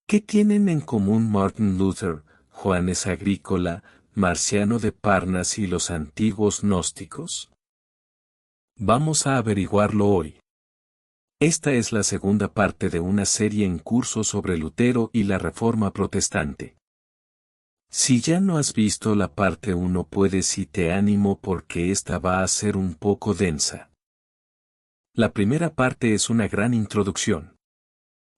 ¿Qué tienen en común Martin Luther, Johannes Agrícola, Marciano de Parnas y los antiguos gnósticos? Vamos a averiguarlo hoy. Esta es la segunda parte de una serie en curso sobre Lutero y la Reforma Protestante. Si ya no has visto la parte 1, puedes y te animo porque esta va a ser un poco densa. La primera parte es una gran introducción.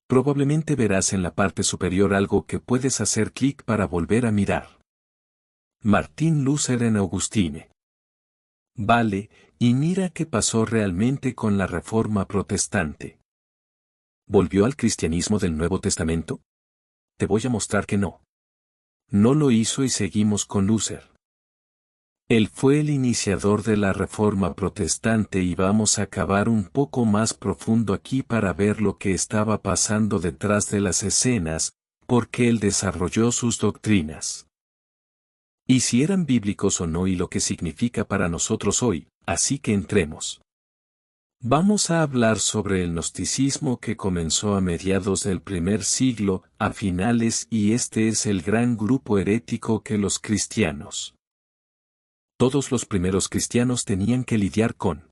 Probablemente verás en la parte superior algo que puedes hacer clic para volver a mirar. Martín Luther en Augustine. Vale, y mira qué pasó realmente con la Reforma Protestante. ¿Volvió al cristianismo del Nuevo Testamento? Te voy a mostrar que no. No lo hizo y seguimos con Luther. Él fue el iniciador de la Reforma Protestante y vamos a cavar un poco más profundo aquí para ver lo que estaba pasando detrás de las escenas, porque él desarrolló sus doctrinas. Y si eran bíblicos o no y lo que significa para nosotros hoy, así que entremos. Vamos a hablar sobre el gnosticismo que comenzó a mediados del primer siglo, a finales, y este es el gran grupo herético que los cristianos. Todos los primeros cristianos tenían que lidiar con.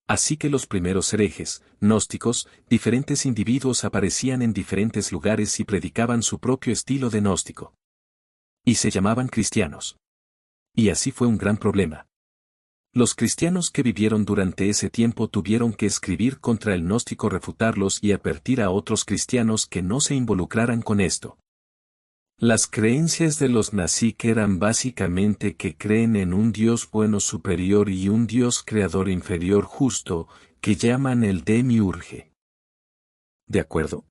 Así que los primeros herejes, gnósticos, diferentes individuos aparecían en diferentes lugares y predicaban su propio estilo de gnóstico. Y se llamaban cristianos. Y así fue un gran problema. Los cristianos que vivieron durante ese tiempo tuvieron que escribir contra el gnóstico, refutarlos y advertir a otros cristianos que no se involucraran con esto. Las creencias de los Nasik eran básicamente que creen en un Dios bueno superior y un Dios creador inferior justo, que llaman el Demiurge. ¿De acuerdo?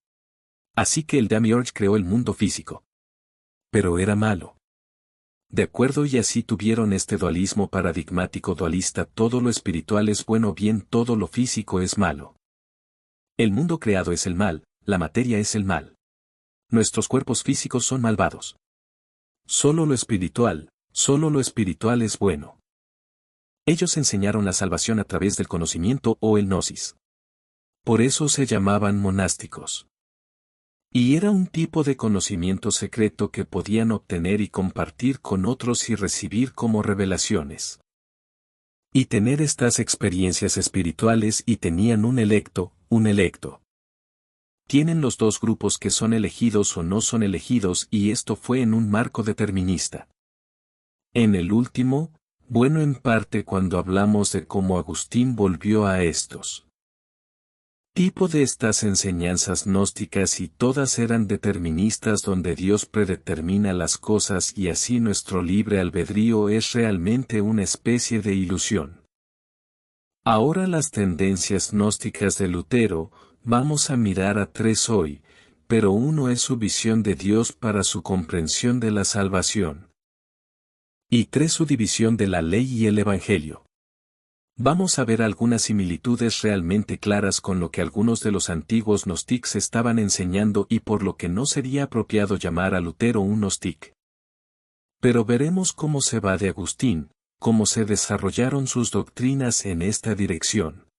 Así que el Demiurge creó el mundo físico. Pero era malo. De acuerdo, y así tuvieron este dualismo paradigmático dualista: todo lo espiritual es bueno, bien todo lo físico es malo. El mundo creado es el mal, la materia es el mal. Nuestros cuerpos físicos son malvados. Solo lo espiritual es bueno. Ellos enseñaron la salvación a través del conocimiento o el gnosis. Por eso se llamaban monásticos. Y era un tipo de conocimiento secreto que podían obtener y compartir con otros y recibir como revelaciones. Y tener estas experiencias espirituales, y tenían un electo. Tienen los dos grupos que son elegidos o no son elegidos, y esto fue en un marco determinista. En el último, bueno, en parte cuando hablamos de cómo Agustín volvió a estos tipo de estas enseñanzas gnósticas, y todas eran deterministas, donde Dios predetermina las cosas y así nuestro libre albedrío es realmente una especie de ilusión. Ahora las tendencias gnósticas de Lutero, vamos a mirar a tres hoy, pero uno es su visión de Dios para su comprensión de la salvación. Y tres, su división de la ley y el Evangelio. Vamos a ver algunas similitudes realmente claras con lo que algunos de los antiguos gnostics estaban enseñando y por lo que no sería apropiado llamar a Lutero un gnostic. Pero veremos cómo se va de Agustín, cómo se desarrollaron sus doctrinas en esta dirección.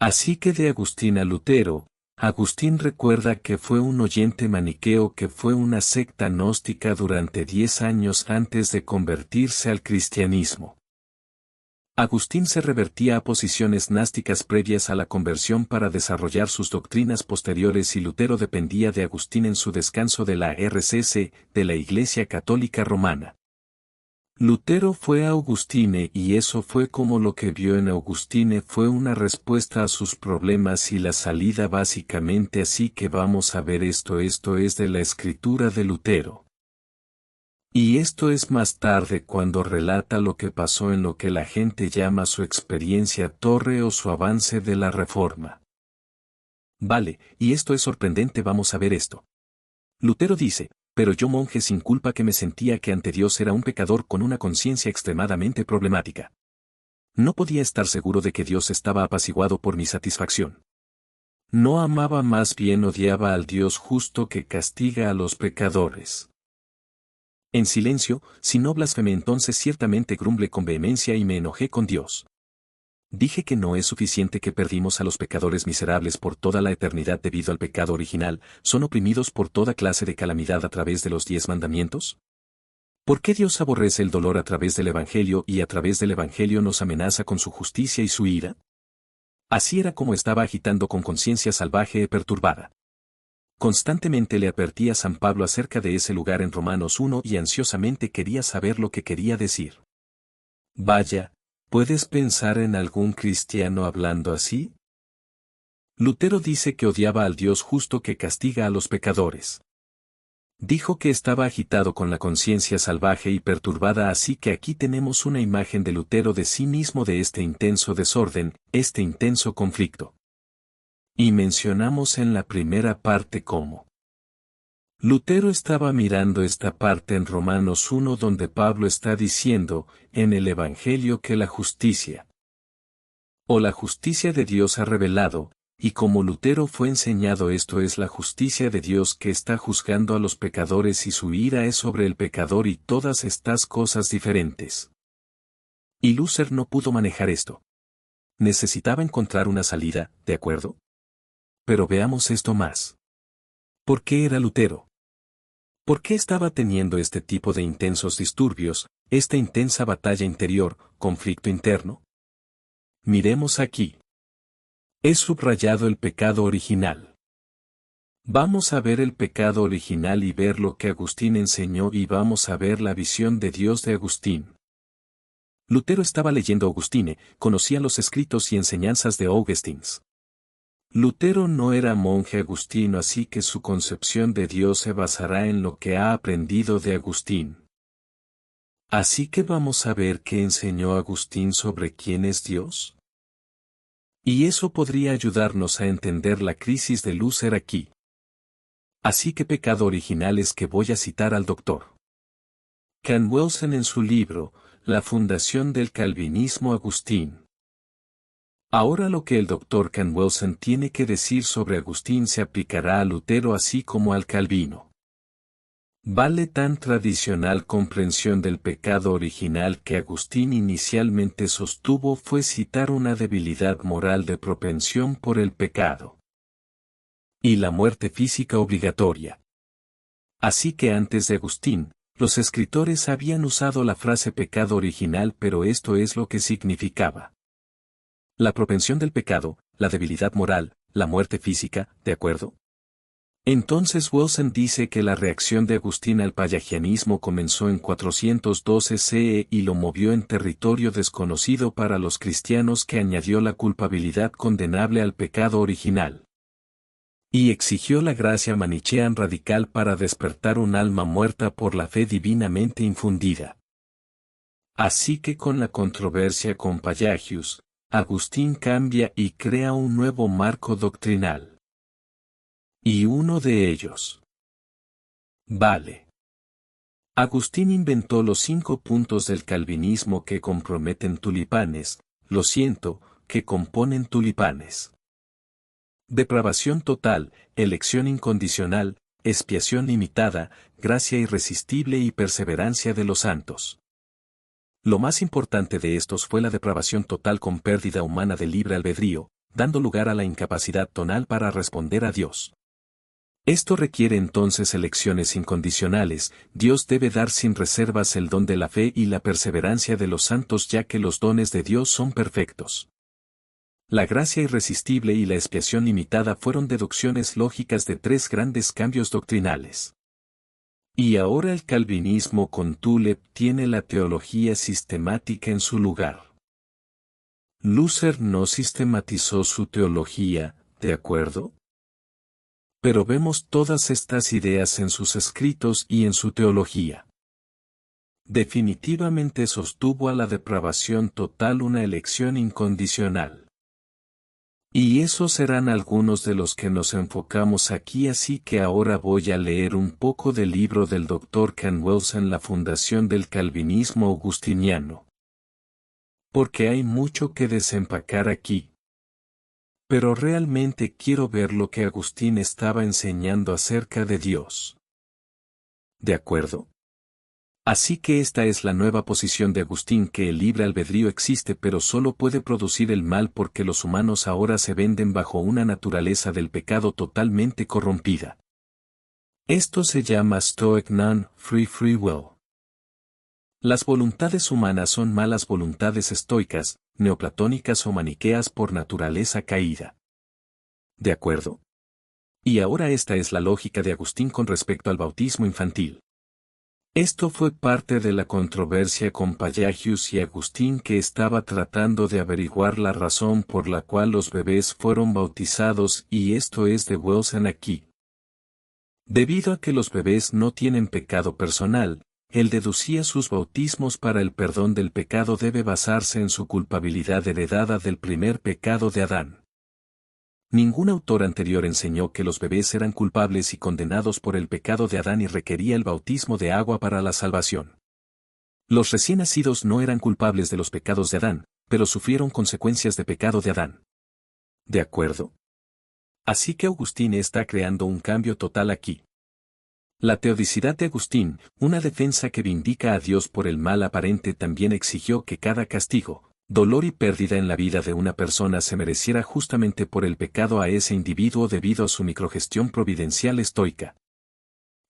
Así que de Agustín a Lutero, Agustín recuerda que fue un oyente maniqueo, que fue una secta gnóstica durante 10 años antes de convertirse al cristianismo. Agustín se revertía a posiciones gnásticas previas a la conversión para desarrollar sus doctrinas posteriores, y Lutero dependía de Agustín en su descanso de la RCC, de la Iglesia Católica Romana. Lutero fue a Augustine, y eso fue como lo que vio en Augustine fue una respuesta a sus problemas y la salida básicamente. Así que vamos a ver esto es de la escritura de Lutero. Y esto es más tarde cuando relata lo que pasó en lo que la gente llama su experiencia torre o su avance de la Reforma. Vale, y esto es sorprendente, vamos a ver esto. Lutero dice: pero yo, monje sin culpa, que me sentía que ante Dios era un pecador con una conciencia extremadamente problemática. No podía estar seguro de que Dios estaba apaciguado por mi satisfacción. No amaba, más bien odiaba al Dios justo que castiga a los pecadores. En silencio, si no blasfemé, entonces ciertamente grumblé con vehemencia y me enojé con Dios. Dije que no es suficiente que perdimos a los pecadores miserables por toda la eternidad debido al pecado original, son oprimidos por toda clase de calamidad a través de los 10 mandamientos. ¿Por qué Dios aborrece el dolor a través del Evangelio y a través del Evangelio nos amenaza con su justicia y su ira? Así era como estaba agitando con conciencia salvaje y perturbada. Constantemente le advertía a San Pablo acerca de ese lugar en Romanos 1 y ansiosamente quería saber lo que quería decir. Vaya, ¿puedes pensar en algún cristiano hablando así? Lutero dice que odiaba al Dios justo que castiga a los pecadores. Dijo que estaba agitado con la conciencia salvaje y perturbada, así que aquí tenemos una imagen de Lutero de sí mismo de este intenso desorden, este intenso conflicto. Y mencionamos en la primera parte cómo Lutero estaba mirando esta parte en Romanos 1 donde Pablo está diciendo, en el Evangelio que la justicia o la justicia de Dios ha revelado, y como Lutero fue enseñado esto es la justicia de Dios que está juzgando a los pecadores y su ira es sobre el pecador y todas estas cosas diferentes. Y Lutero no pudo manejar esto. Necesitaba encontrar una salida, ¿de acuerdo? Pero veamos esto más. ¿Por qué era Lutero? ¿Por qué estaba teniendo este tipo de intensos disturbios, esta intensa batalla interior, conflicto interno? Miremos aquí. He subrayado el pecado original. Vamos a ver el pecado original y ver lo que Agustín enseñó y vamos a ver la visión de Dios de Agustín. Lutero estaba leyendo a Agustine, conocía los escritos y enseñanzas de Augustins. Lutero no era monje agustino, así que su concepción de Dios se basará en lo que ha aprendido de Agustín. Así que vamos a ver qué enseñó Agustín sobre quién es Dios. Y eso podría ayudarnos a entender la crisis de Lutero aquí. Así que pecado original es que voy a citar al Dr. Ken Wilson en su libro, La fundación del calvinismo Agustín. Ahora lo que el Dr. Ken Wilson tiene que decir sobre Agustín se aplicará a Lutero así como al Calvino. Vale tan tradicional comprensión del pecado original que Agustín inicialmente sostuvo fue citar una debilidad moral de propensión por el pecado y la muerte física obligatoria. Así que antes de Agustín, los escritores habían usado la frase pecado original, pero esto es lo que significaba. La propensión del pecado, la debilidad moral, la muerte física, ¿de acuerdo? Entonces Wilson dice que la reacción de Agustín al pelagianismo comenzó en 412 CE y lo movió en territorio desconocido para los cristianos que añadió la culpabilidad condenable al pecado original. Y exigió la gracia manichean radical para despertar un alma muerta por la fe divinamente infundida. Así que con la controversia con Pelagius, Agustín cambia y crea un nuevo marco doctrinal. Y uno de ellos. Vale. Agustín inventó los 5 puntos del calvinismo que comprometen tulipanes, lo siento, que componen tulipanes. Depravación total, elección incondicional, expiación limitada, gracia irresistible y perseverancia de los santos. Lo más importante de estos fue la depravación total con pérdida humana de libre albedrío, dando lugar a la incapacidad tonal para responder a Dios. Esto requiere entonces elecciones incondicionales, Dios debe dar sin reservas el don de la fe y la perseverancia de los santos ya que los dones de Dios son perfectos. La gracia irresistible y la expiación limitada fueron deducciones lógicas de 3 grandes cambios doctrinales. Y ahora el calvinismo con Tulep tiene la teología sistemática en su lugar. Lutero no sistematizó su teología, ¿de acuerdo? Pero vemos todas estas ideas en sus escritos y en su teología. Definitivamente sostuvo a la depravación total una elección incondicional. Y esos serán algunos de los que nos enfocamos aquí, así que ahora voy a leer un poco del libro del Dr. Ken Wilson, La fundación del calvinismo agustiniano. Porque hay mucho que desempacar aquí. Pero realmente quiero ver lo que Agustín estaba enseñando acerca de Dios. ¿De acuerdo? Así que esta es la nueva posición de Agustín, que el libre albedrío existe pero solo puede producir el mal porque los humanos ahora se venden bajo una naturaleza del pecado totalmente corrompida. Esto se llama Stoic Non-Free Free Will. Las voluntades humanas son malas voluntades estoicas, neoplatónicas o maniqueas por naturaleza caída. ¿De acuerdo? Y ahora esta es la lógica de Agustín con respecto al bautismo infantil. Esto fue parte de la controversia con Pelagius y Agustín, que estaba tratando de averiguar la razón por la cual los bebés fueron bautizados, y esto es de Wilson aquí. Debido a que los bebés no tienen pecado personal, él deducía sus bautismos para el perdón del pecado debe basarse en su culpabilidad heredada del primer pecado de Adán. Ningún autor anterior enseñó que los bebés eran culpables y condenados por el pecado de Adán y requería el bautismo de agua para la salvación. Los recién nacidos no eran culpables de los pecados de Adán, pero sufrieron consecuencias de pecado de Adán. ¿De acuerdo? Así que Agustín está creando un cambio total aquí. La teodicidad de Agustín, una defensa que vindica a Dios por el mal aparente, también exigió que cada castigo, dolor y pérdida en la vida de una persona se mereciera justamente por el pecado a ese individuo debido a su microgestión providencial estoica.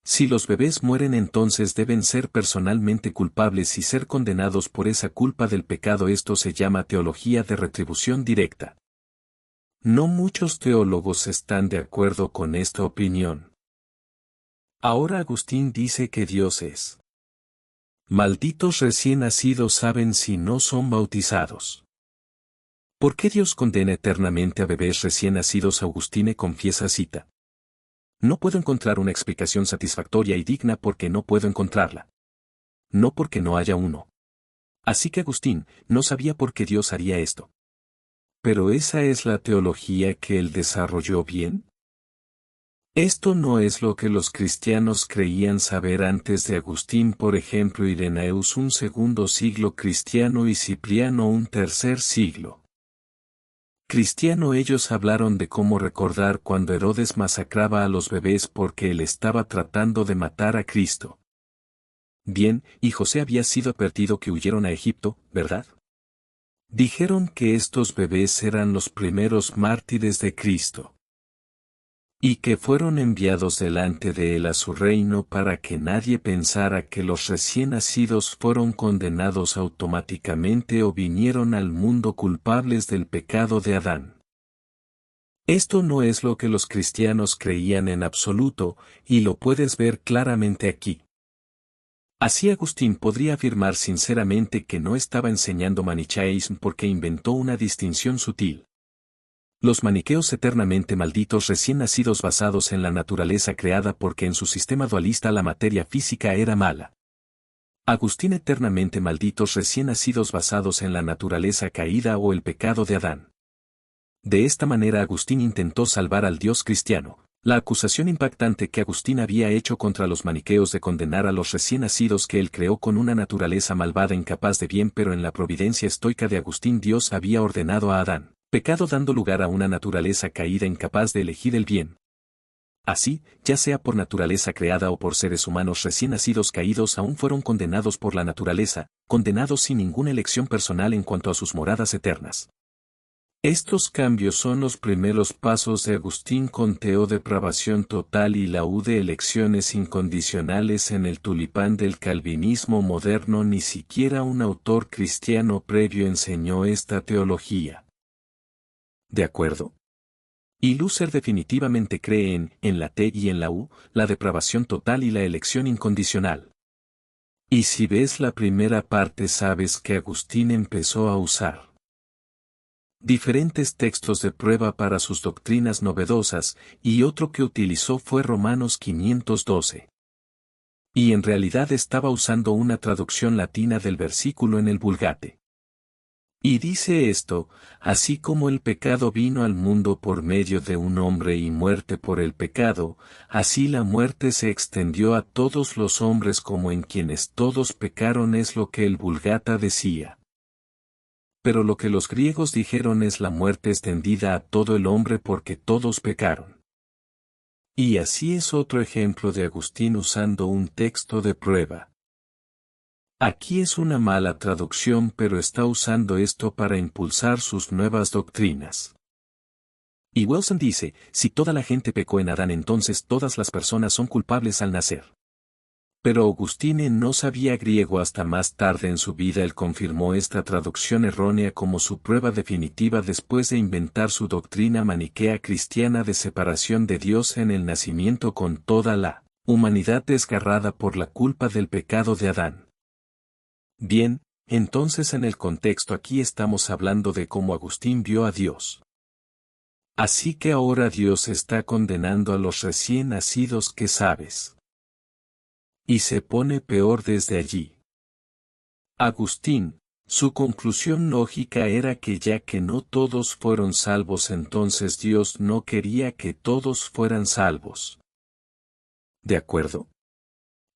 Si los bebés mueren, entonces deben ser personalmente culpables y ser condenados por esa culpa del pecado. Esto se llama teología de retribución directa. No muchos teólogos están de acuerdo con esta opinión. Ahora Agustín dice que Dios es. Malditos recién nacidos saben si no son bautizados. ¿Por qué Dios condena eternamente a bebés recién nacidos? Agustín confiesa cita. No puedo encontrar una explicación satisfactoria y digna porque no puedo encontrarla. No porque no haya uno. Así que Agustín no sabía por qué Dios haría esto. Pero esa es la teología que él desarrolló bien. Esto no es lo que los cristianos creían saber antes de Agustín, por ejemplo Irenaeus un segundo siglo cristiano y Cipriano un tercer siglo cristiano. Ellos hablaron de cómo recordar cuando Herodes masacraba a los bebés porque él estaba tratando de matar a Cristo. Bien, y José había sido advertido que huyeron a Egipto, ¿verdad? Dijeron que estos bebés eran los primeros mártires de Cristo. Y que fueron enviados delante de él a su reino para que nadie pensara que los recién nacidos fueron condenados automáticamente o vinieron al mundo culpables del pecado de Adán. Esto no es lo que los cristianos creían en absoluto, y lo puedes ver claramente aquí. Así Agustín podría afirmar sinceramente que no estaba enseñando manichaísmo porque inventó una distinción sutil. Los maniqueos eternamente malditos recién nacidos basados en la naturaleza creada porque en su sistema dualista la materia física era mala. Agustín eternamente malditos recién nacidos basados en la naturaleza caída o el pecado de Adán. De esta manera Agustín intentó salvar al Dios cristiano. La acusación impactante que Agustín había hecho contra los maniqueos de condenar a los recién nacidos que él creó con una naturaleza malvada incapaz de bien, pero en la providencia estoica de Agustín Dios había ordenado a Adán pecado dando lugar a una naturaleza caída incapaz de elegir el bien. Así, ya sea por naturaleza creada o por seres humanos recién nacidos caídos, aún fueron condenados por la naturaleza, condenados sin ninguna elección personal en cuanto a sus moradas eternas. Estos cambios son los primeros pasos de Agustín con teodepravación total y la U de elecciones incondicionales en el tulipán del calvinismo moderno. Ni siquiera un autor cristiano previo enseñó esta teología. ¿De acuerdo? Y Luther definitivamente cree en la T y en la U, la depravación total y la elección incondicional. Y si ves la primera parte sabes que Agustín empezó a usar diferentes textos de prueba para sus doctrinas novedosas, y otro que utilizó fue Romanos 512. Y en realidad estaba usando una traducción latina del versículo en el Vulgate. Y dice esto, así como el pecado vino al mundo por medio de un hombre y muerte por el pecado, así la muerte se extendió a todos los hombres como en quienes todos pecaron, es lo que el Vulgata decía. Pero lo que los griegos dijeron es la muerte extendida a todo el hombre porque todos pecaron. Y así es otro ejemplo de Agustín usando un texto de prueba. Aquí es una mala traducción, pero está usando esto para impulsar sus nuevas doctrinas. Y Wilson dice, si toda la gente pecó en Adán, entonces todas las personas son culpables al nacer. Pero Augustine no sabía griego hasta más tarde en su vida. Él confirmó esta traducción errónea como su prueba definitiva después de inventar su doctrina maniquea cristiana de separación de Dios en el nacimiento con toda la humanidad desgarrada por la culpa del pecado de Adán. Bien, entonces en el contexto aquí estamos hablando de cómo Agustín vio a Dios. Así que ahora Dios está condenando a los recién nacidos, ¿qué sabes? Y se pone peor desde allí. Agustín, su conclusión lógica era que ya que no todos fueron salvos, entonces Dios no quería que todos fueran salvos. ¿De acuerdo?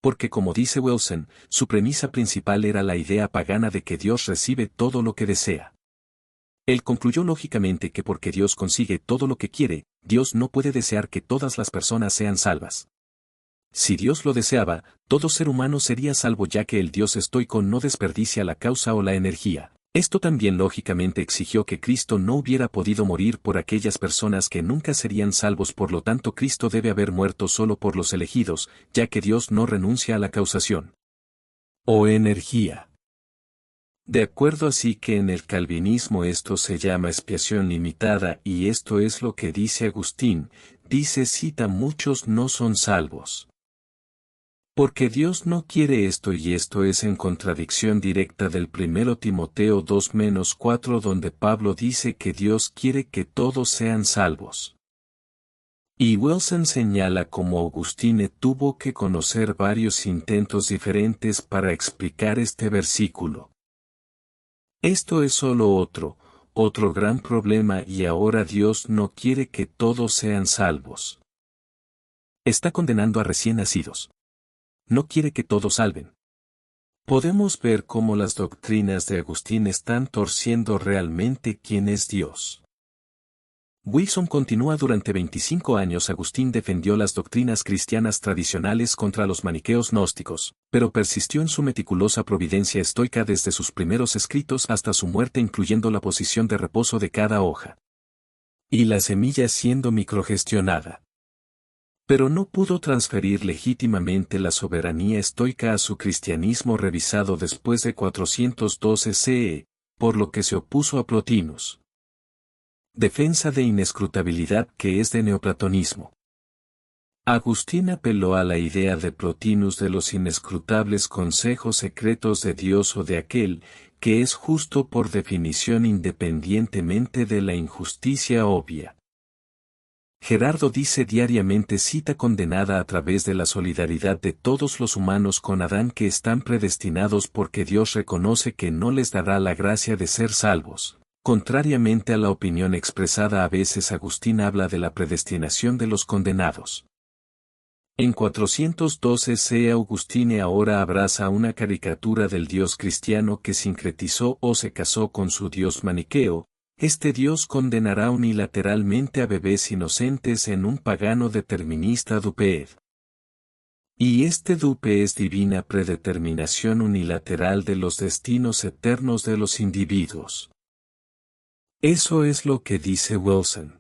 Porque como dice Wilson, su premisa principal era la idea pagana de que Dios recibe todo lo que desea. Él concluyó lógicamente que porque Dios consigue todo lo que quiere, Dios no puede desear que todas las personas sean salvas. Si Dios lo deseaba, todo ser humano sería salvo, ya que el Dios estoico no desperdicia la causa o la energía. Esto también lógicamente exigió que Cristo no hubiera podido morir por aquellas personas que nunca serían salvos, por lo tanto Cristo debe haber muerto solo por los elegidos, ya que Dios no renuncia a la causación o energía. De acuerdo, así que en el calvinismo esto se llama expiación limitada, y esto es lo que dice Agustín, cita, muchos no son salvos. Porque Dios no quiere esto, y esto es en contradicción directa del 1 Timoteo 2-4, donde Pablo dice que Dios quiere que todos sean salvos. Y Wilson señala cómo Agustín tuvo que conocer varios intentos diferentes para explicar este versículo. Esto es solo otro gran problema, y ahora Dios no quiere que todos sean salvos. Está condenando a recién nacidos. No quiere que todos salven. Podemos ver cómo las doctrinas de Agustín están torciendo realmente quién es Dios. Wilson continúa: durante 25 años Agustín defendió las doctrinas cristianas tradicionales contra los maniqueos gnósticos, pero persistió en su meticulosa providencia estoica desde sus primeros escritos hasta su muerte, incluyendo la posición de reposo de cada hoja y la semilla siendo microgestionada. Pero no pudo transferir legítimamente la soberanía estoica a su cristianismo revisado después de 412 CE, por lo que se opuso a Plotinus. Defensa de inescrutabilidad, que es de neoplatonismo. Agustín apeló a la idea de Plotinus de los inescrutables consejos secretos de Dios, o de aquel que es justo por definición independientemente de la injusticia obvia. Gerardo dice diariamente, cita, condenada a través de la solidaridad de todos los humanos con Adán, que están predestinados porque Dios reconoce que no les dará la gracia de ser salvos. Contrariamente a la opinión expresada a veces, Agustín habla de la predestinación de los condenados. En 412 CE Agustín ahora abraza una caricatura del Dios cristiano que sincretizó o se casó con su Dios maniqueo. Este Dios condenará unilateralmente a bebés inocentes en un pagano determinista dupeed. Y este dupe es divina predeterminación unilateral de los destinos eternos de los individuos. Eso es lo que dice Wilson.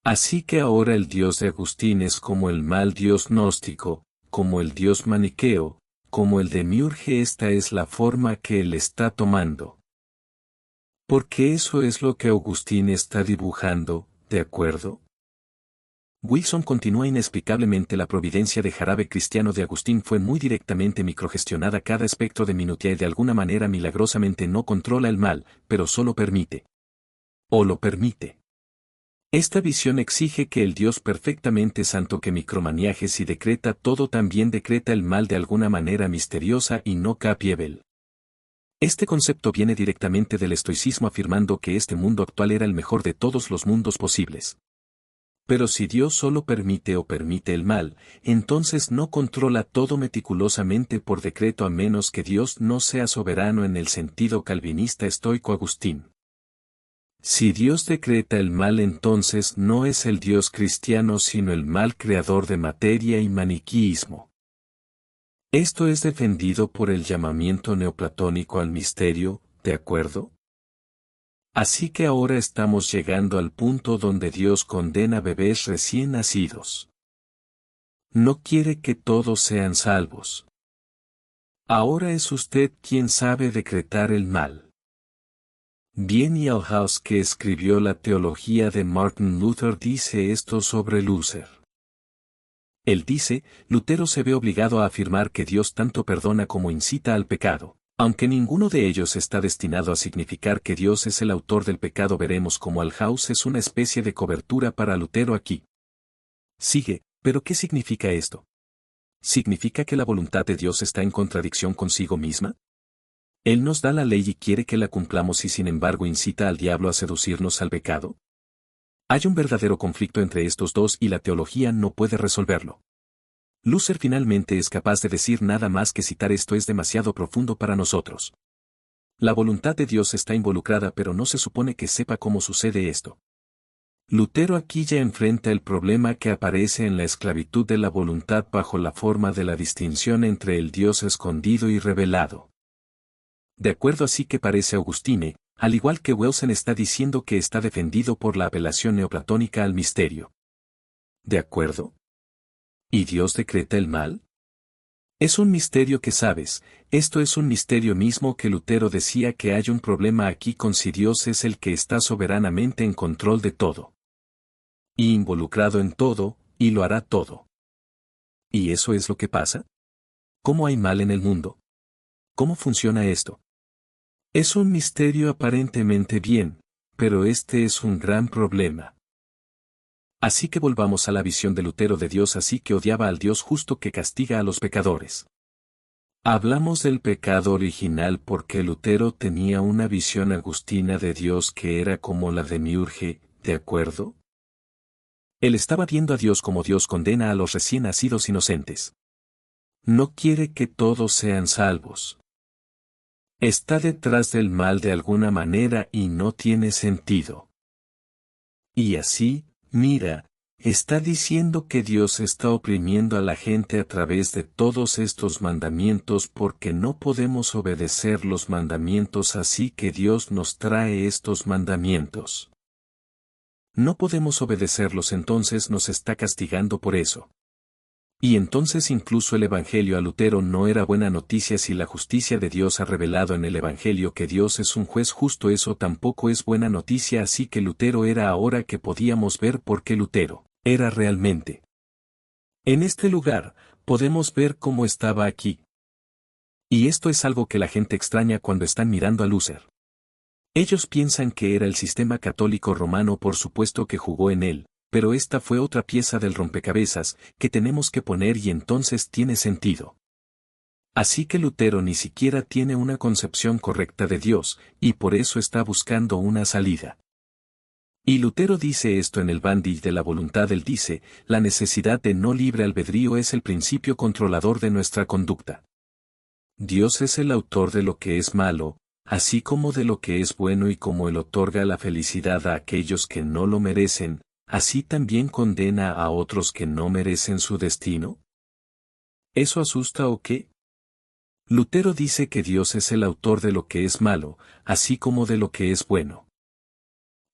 Así que ahora el Dios de Agustín es como el mal Dios gnóstico, como el Dios maniqueo, como el demiurge. Esta es la forma que él está tomando. Porque eso es lo que Agustín está dibujando, ¿de acuerdo? Wilson continúa: inexplicablemente la providencia de jarabe cristiano de Agustín fue muy directamente microgestionada. Cada espectro de minutia y de alguna manera milagrosamente no controla el mal, pero solo permite. O lo permite. Esta visión exige que el Dios perfectamente santo que micromaniaje si decreta todo también decreta el mal de alguna manera misteriosa y no capiebel. Este concepto viene directamente del estoicismo, afirmando que este mundo actual era el mejor de todos los mundos posibles. Pero si Dios solo permite o permite el mal, entonces no controla todo meticulosamente por decreto, a menos que Dios no sea soberano en el sentido calvinista estoico Agustín. Si Dios decreta el mal, entonces no es el Dios cristiano sino el mal creador de materia y maniqueísmo. Esto es defendido por el llamamiento neoplatónico al misterio, ¿de acuerdo? Así que ahora estamos llegando al punto donde Dios condena bebés recién nacidos. No quiere que todos sean salvos. Ahora es usted quien sabe decretar el mal. Bien, y House, que escribió la teología de Martin Luther, dice esto sobre Luther. Él dice, Lutero se ve obligado a afirmar que Dios tanto perdona como incita al pecado. Aunque ninguno de ellos está destinado a significar que Dios es el autor del pecado, veremos cómo House es una especie de cobertura para Lutero aquí. Sigue, pero ¿qué significa esto? ¿Significa que la voluntad de Dios está en contradicción consigo misma? Él nos da la ley y quiere que la cumplamos y sin embargo incita al diablo a seducirnos al pecado. Hay un verdadero conflicto entre estos dos y la teología no puede resolverlo. Luther finalmente es capaz de decir nada más que citar: esto es demasiado profundo para nosotros. La voluntad de Dios está involucrada, pero no se supone que sepa cómo sucede esto. Lutero aquí ya enfrenta el problema que aparece en la esclavitud de la voluntad bajo la forma de la distinción entre el Dios escondido y revelado. De acuerdo, así que parece Augustine, al igual que Wilson, está diciendo que está defendido por la apelación neoplatónica al misterio. ¿De acuerdo? ¿Y Dios decreta el mal? Es un misterio que sabes, esto es un misterio mismo que Lutero decía que hay un problema aquí con si Dios es el que está soberanamente en control de todo. Y involucrado en todo, y lo hará todo. ¿Y eso es lo que pasa? ¿Cómo hay mal en el mundo? ¿Cómo funciona esto? Es un misterio aparentemente bien, pero este es un gran problema. Así que volvamos a la visión de Lutero de Dios, así que odiaba al Dios justo que castiga a los pecadores. Hablamos del pecado original porque Lutero tenía una visión agustina de Dios que era como la de Miurge, ¿de acuerdo? Él estaba viendo a Dios como Dios condena a los recién nacidos inocentes. No quiere que todos sean salvos. Está detrás del mal de alguna manera y no tiene sentido. Y así, mira, está diciendo que Dios está oprimiendo a la gente a través de todos estos mandamientos porque no podemos obedecer los mandamientos, así que Dios nos trae estos mandamientos. No podemos obedecerlos, entonces nos está castigando por eso. Y entonces incluso el Evangelio a Lutero no era buena noticia si la justicia de Dios ha revelado en el Evangelio que Dios es un juez justo, eso tampoco es buena noticia, así que Lutero era, ahora que podíamos ver por qué Lutero era realmente. En este lugar, podemos ver cómo estaba aquí. Y esto es algo que la gente extraña cuando están mirando a Luther. Ellos piensan que era el sistema católico romano, por supuesto que jugó en él. Pero esta fue otra pieza del rompecabezas que tenemos que poner y entonces tiene sentido. Así que Lutero ni siquiera tiene una concepción correcta de Dios, y por eso está buscando una salida. Y Lutero dice esto en el Bandil de la voluntad. Él dice, la necesidad de no libre albedrío es el principio controlador de nuestra conducta. Dios es el autor de lo que es malo, así como de lo que es bueno, y como Él otorga la felicidad a aquellos que no lo merecen, ¿así también condena a otros que no merecen su destino? ¿Eso asusta o qué? Lutero dice que Dios es el autor de lo que es malo, así como de lo que es bueno.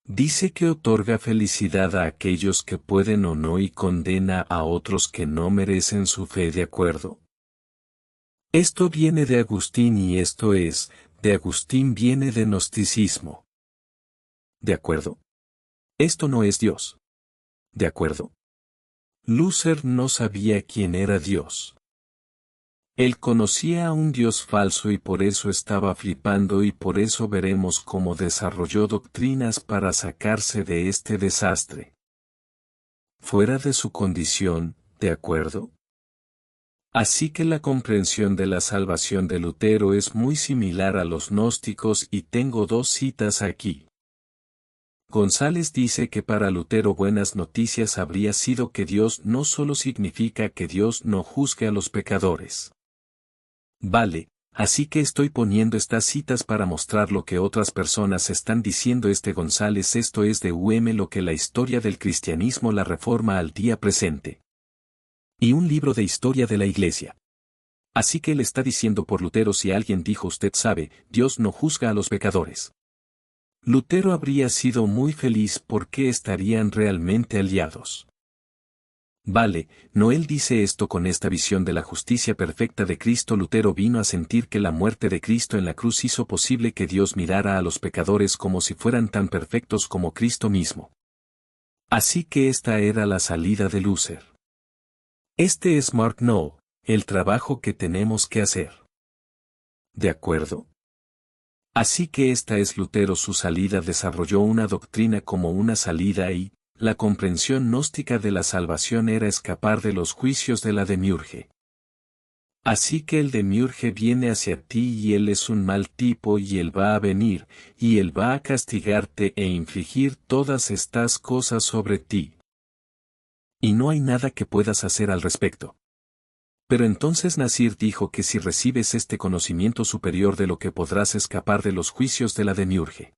Dice que otorga felicidad a aquellos que pueden o no y condena a otros que no merecen su fe, ¿de acuerdo? Esto viene de Agustín y esto es, de Agustín viene de gnosticismo. ¿De acuerdo? Esto no es Dios. ¿De acuerdo? Luther no sabía quién era Dios. Él conocía a un Dios falso y por eso estaba flipando, y por eso veremos cómo desarrolló doctrinas para sacarse de este desastre. Fuera de su condición, ¿de acuerdo? Así que la comprensión de la salvación de Lutero es muy similar a los gnósticos y tengo dos citas aquí. González dice que para Lutero buenas noticias habría sido que Dios no solo significa que Dios no juzgue a los pecadores. Vale, así que estoy poniendo estas citas para mostrar lo que otras personas están diciendo. González, esto es de lo que la historia del cristianismo, la reforma al día presente. Y un libro de historia de la Iglesia. Así que él está diciendo por Lutero: si alguien dijo usted sabe, Dios no juzga a los pecadores. Lutero habría sido muy feliz porque estarían realmente aliados. Vale, no él dice esto con esta visión de la justicia perfecta de Cristo. Lutero vino a sentir que la muerte de Cristo en la cruz hizo posible que Dios mirara a los pecadores como si fueran tan perfectos como Cristo mismo. Así que esta era la salida de Luther. Este es Mark No, el trabajo que tenemos que hacer. ¿De acuerdo? Así que esta es Lutero. Su salida desarrolló una doctrina como una salida y, la comprensión gnóstica de la salvación era escapar de los juicios de la demiurge. Así que el demiurge viene hacia ti y él es un mal tipo y él va a venir, y él va a castigarte e infligir todas estas cosas sobre ti. Y no hay nada que puedas hacer al respecto. Pero entonces Nasir dijo que si recibes este conocimiento superior de lo que podrás escapar de los juicios de la demiurge.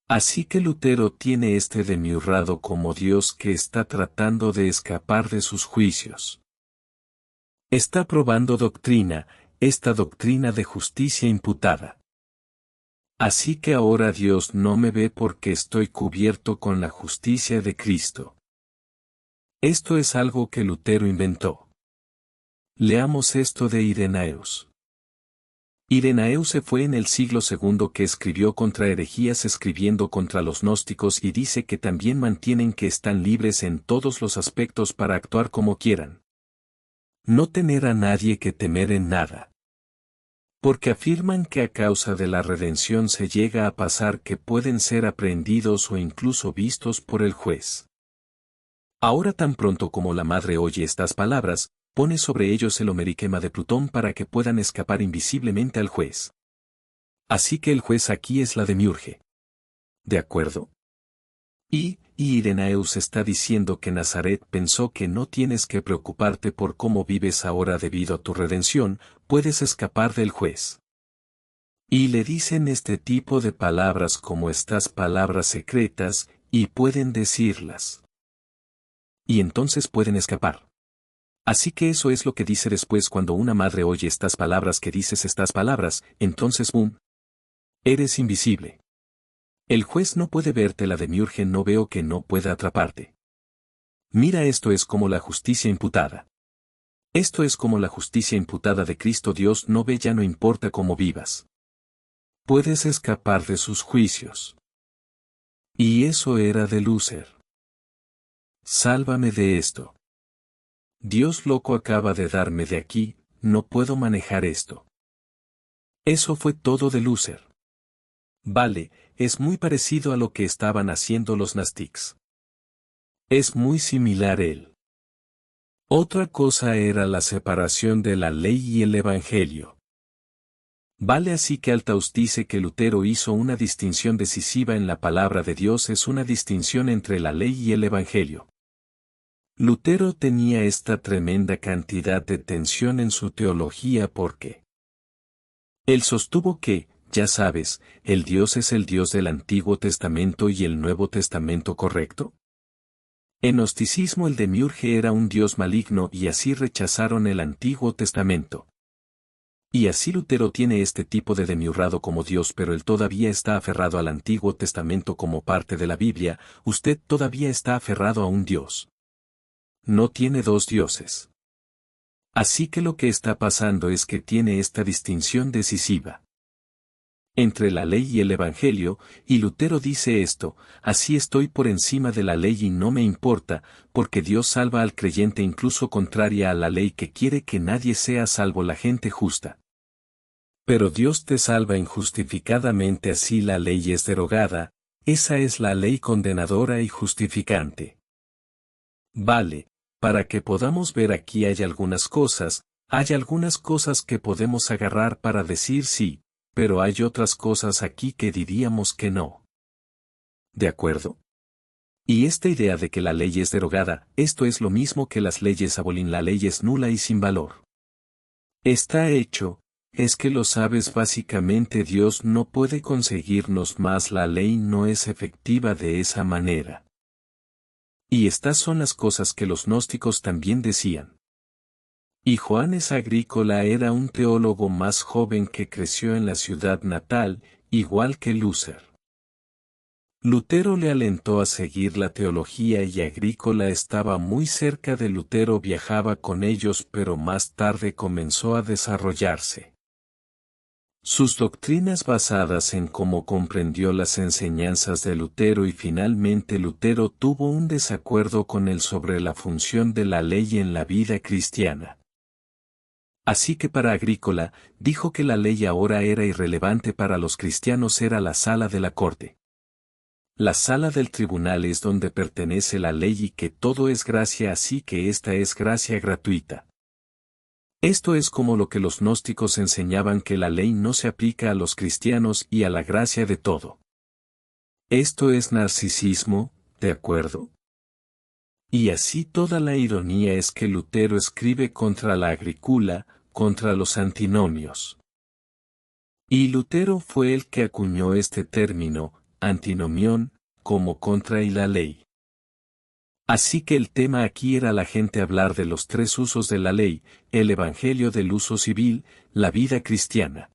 Así que Lutero tiene este demiurrado como Dios que está tratando de escapar de sus juicios. Está probando doctrina, esta doctrina de justicia imputada. Así que ahora Dios no me ve porque estoy cubierto con la justicia de Cristo. Esto es algo que Lutero inventó. Leamos esto de Irenaeus. Irenaeus se fue en el siglo II que escribió contra herejías escribiendo contra los gnósticos y dice que también mantienen que están libres en todos los aspectos para actuar como quieran. No tener a nadie que temer en nada. Porque afirman que a causa de la redención se llega a pasar que pueden ser aprehendidos o incluso vistos por el juez. Ahora tan pronto como la madre oye estas palabras, pone sobre ellos el homeriquema de Plutón para que puedan escapar invisiblemente al juez. Así que el juez aquí es la demiurge. ¿De acuerdo? Y Irenaeus está diciendo que Nazaret pensó que no tienes que preocuparte por cómo vives ahora debido a tu redención, puedes escapar del juez. Y le dicen este tipo de palabras como estas palabras secretas, y pueden decirlas. Y entonces pueden escapar. Así que eso es lo que dice después cuando una madre oye estas palabras que dices estas palabras, entonces ¡bum! Eres invisible. El juez no puede verte, la demiurge no veo que no pueda atraparte. Mira, esto es como la justicia imputada. Esto es como la justicia imputada de Cristo. Dios no ve, ya no importa cómo vivas. Puedes escapar de sus juicios. Y eso era de Luther. Sálvame de esto. Dios loco acaba de darme de aquí, no puedo manejar esto. Eso fue todo de Luther. Vale, es muy parecido a lo que estaban haciendo los Gnostics. Es muy similar él. Otra cosa era la separación de la ley y el Evangelio. Vale, así que Althaus dice que Lutero hizo una distinción decisiva en la palabra de Dios, es una distinción entre la ley y el Evangelio. Lutero tenía esta tremenda cantidad de tensión en su teología porque él sostuvo que, ya sabes, el Dios es el Dios del Antiguo Testamento y el Nuevo Testamento, ¿correcto? En gnosticismo el demiurge era un Dios maligno y así rechazaron el Antiguo Testamento. Y así Lutero tiene este tipo de demiurrado como Dios, pero él todavía está aferrado al Antiguo Testamento como parte de la Biblia. Usted todavía está aferrado a un Dios. No tiene dos dioses. Así que lo que está pasando es que tiene esta distinción decisiva entre la ley y el Evangelio, y Lutero dice esto: así estoy por encima de la ley y no me importa, porque Dios salva al creyente incluso contraria a la ley que quiere que nadie sea salvo la gente justa. Pero Dios te salva injustificadamente, así la ley es derogada, esa es la ley condenadora y justificante. Vale, para que podamos ver aquí hay algunas cosas que podemos agarrar para decir sí. Pero hay otras cosas aquí que diríamos que no. ¿De acuerdo? Y esta idea de que la ley es derogada, esto es lo mismo que las leyes abolin, la ley es nula y sin valor. Está hecho, es que lo sabes, básicamente Dios no puede conseguirnos más, la ley no es efectiva de esa manera. Y estas son las cosas que los gnósticos también decían. Y Johannes Agrícola era un teólogo más joven que creció en la ciudad natal, igual que Luther. Lutero le alentó a seguir la teología y Agrícola estaba muy cerca de Lutero, viajaba con ellos, pero más tarde comenzó a desarrollarse. Sus doctrinas basadas en cómo comprendió las enseñanzas de Lutero, y finalmente Lutero tuvo un desacuerdo con él sobre la función de la ley en la vida cristiana. Así que para Agrícola, dijo que la ley ahora era irrelevante para los cristianos, era la sala de la corte. La sala del tribunal es donde pertenece la ley y que todo es gracia, así que esta es gracia gratuita. Esto es como lo que los gnósticos enseñaban, que la ley no se aplica a los cristianos y a la gracia de todo. Esto es narcisismo, ¿de acuerdo? Y así toda la ironía es que Lutero escribe contra la Agrícola, contra los antinomios. Y Lutero fue el que acuñó este término, antinomión, como contra y la ley. Así que el tema aquí era la gente hablar de los tres usos de la ley, el evangelio del uso civil, la vida cristiana.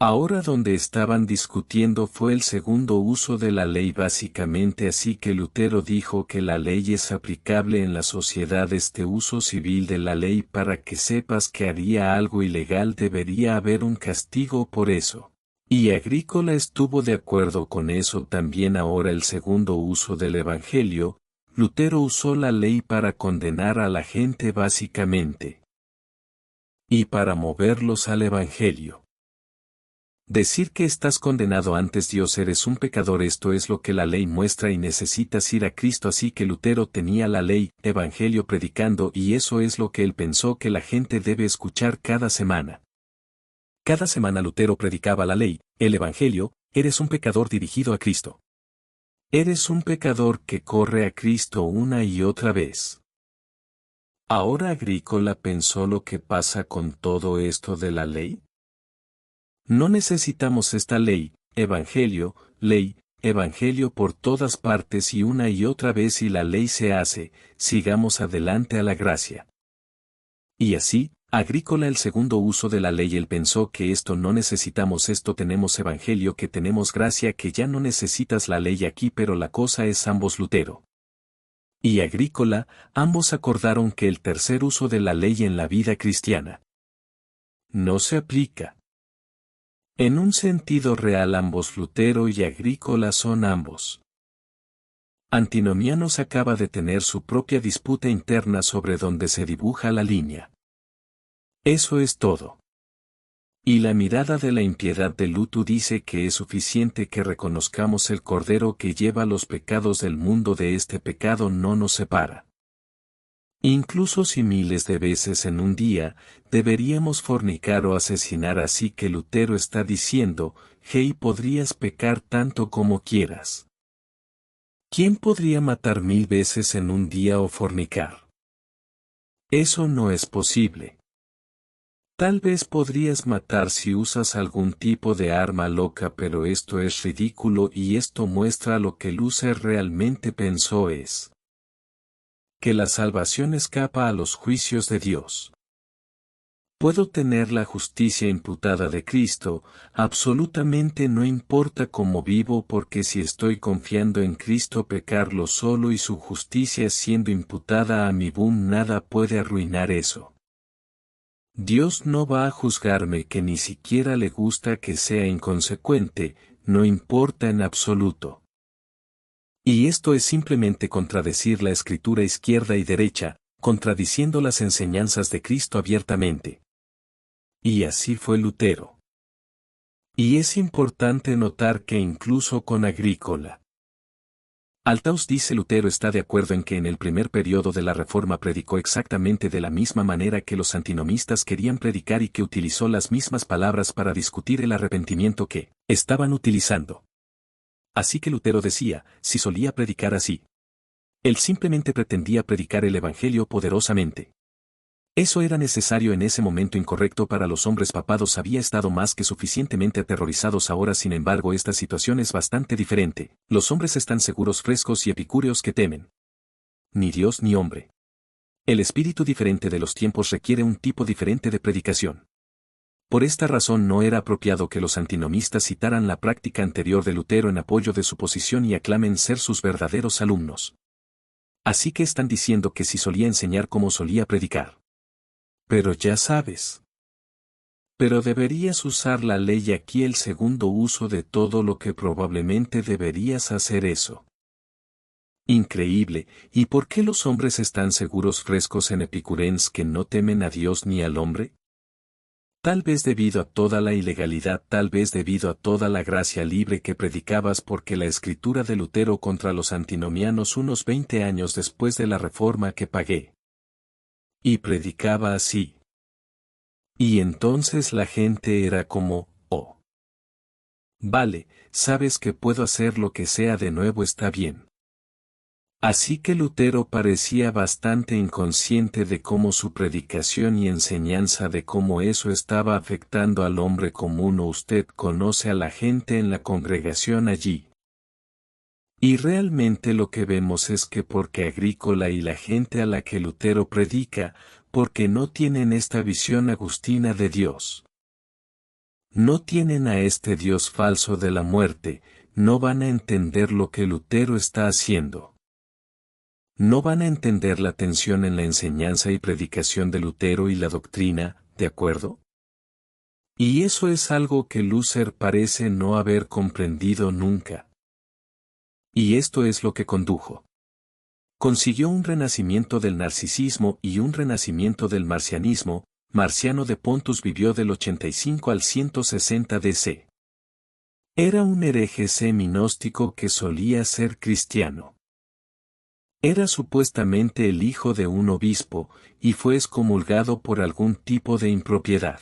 Ahora donde estaban discutiendo fue el segundo uso de la ley básicamente, así que Lutero dijo que la ley es aplicable en la sociedad. Este uso civil de la ley, para que sepas que haría algo ilegal debería haber un castigo por eso. Y Agrícola estuvo de acuerdo con eso también. Ahora el segundo uso del evangelio, Lutero usó la ley para condenar a la gente básicamente. Y para moverlos al evangelio. Decir que estás condenado ante Dios, eres un pecador, esto es lo que la ley muestra y necesitas ir a Cristo. Así que Lutero tenía la ley, evangelio predicando, y eso es lo que él pensó que la gente debe escuchar cada semana. Cada semana Lutero predicaba la ley, el evangelio, eres un pecador dirigido a Cristo. Eres un pecador que corre a Cristo una y otra vez. Ahora Agrícola pensó lo que pasa con todo esto de la ley. No necesitamos esta ley, evangelio por todas partes y una y otra vez, y la ley se hace, sigamos adelante a la gracia. Y así, Agrícola el segundo uso de la ley, él pensó que esto no necesitamos esto, tenemos evangelio, que tenemos gracia, que ya no necesitas la ley aquí, pero la cosa es ambos, Lutero y Agrícola, ambos acordaron que el tercer uso de la ley en la vida cristiana no se aplica. En un sentido real ambos, Lutero y Agrícola, son ambos antinomianos. Acaba de tener su propia disputa interna sobre dónde se dibuja la línea. Eso es todo. Y la mirada de la impiedad de Lutero dice que es suficiente que reconozcamos el Cordero que lleva los pecados del mundo, de este pecado no nos separa. Incluso si miles de veces en un día, deberíamos fornicar o asesinar. Así que Lutero está diciendo, hey, podrías pecar tanto como quieras. ¿Quién podría matar 1000 veces en un día o fornicar? Eso no es posible. Tal vez podrías matar si usas algún tipo de arma loca, pero esto es ridículo, y esto muestra lo que Lutero realmente pensó es que la salvación escapa a los juicios de Dios. Puedo tener la justicia imputada de Cristo, absolutamente no importa cómo vivo, porque si estoy confiando en Cristo, pecarlo solo y su justicia siendo imputada a mí, nada puede arruinar eso. Dios no va a juzgarme, que ni siquiera le gusta que sea inconsecuente, no importa en absoluto. Y esto es simplemente contradecir la escritura izquierda y derecha, contradiciendo las enseñanzas de Cristo abiertamente. Y así fue Lutero. Y es importante notar que incluso con Agrícola, Althaus dice Lutero está de acuerdo en que en el primer periodo de la Reforma predicó exactamente de la misma manera que los antinomistas querían predicar y que utilizó las mismas palabras para discutir el arrepentimiento que estaban utilizando. Así que Lutero decía, si solía predicar así, él simplemente pretendía predicar el Evangelio poderosamente. Eso era necesario en ese momento incorrecto para los hombres papados, había estado más que suficientemente aterrorizados. Ahora sin embargo esta situación es bastante diferente, los hombres están seguros, frescos y epicúreos que temen ni Dios ni hombre. El espíritu diferente de los tiempos requiere un tipo diferente de predicación. Por esta razón no era apropiado que los antinomistas citaran la práctica anterior de Lutero en apoyo de su posición y aclamen ser sus verdaderos alumnos. Así que están diciendo que si solía enseñar como solía predicar. Pero ya sabes. Pero deberías usar la ley aquí el segundo uso de todo lo que probablemente deberías hacer eso. Increíble, ¿y por qué los hombres están seguros frescos en Epicurens que no temen a Dios ni al hombre? Tal vez debido a toda la ilegalidad, tal vez debido a toda la gracia libre que predicabas porque la escritura de Lutero contra los antinomianos unos 20 años después de la reforma que pagué. Y predicaba así. Y entonces la gente era como, oh. Vale, sabes que puedo hacer lo que sea de nuevo está bien. Así que Lutero parecía bastante inconsciente de cómo su predicación y enseñanza de cómo eso estaba afectando al hombre común o usted conoce a la gente en la congregación allí. Y realmente lo que vemos es que porque Agrícola y la gente a la que Lutero predica, porque no tienen esta visión agustina de Dios. No tienen a este Dios falso de la muerte, no van a entender lo que Lutero está haciendo. No van a entender la tensión en la enseñanza y predicación de Lutero y la doctrina, ¿de acuerdo? Y eso es algo que Luther parece no haber comprendido nunca. Y esto es lo que condujo. Consiguió un renacimiento del narcisismo y un renacimiento del marcianismo. Marciano de Pontus vivió del 85 al 160 DC. Era un hereje seminóstico que solía ser cristiano. Era supuestamente el hijo de un obispo, y fue excomulgado por algún tipo de impropiedad.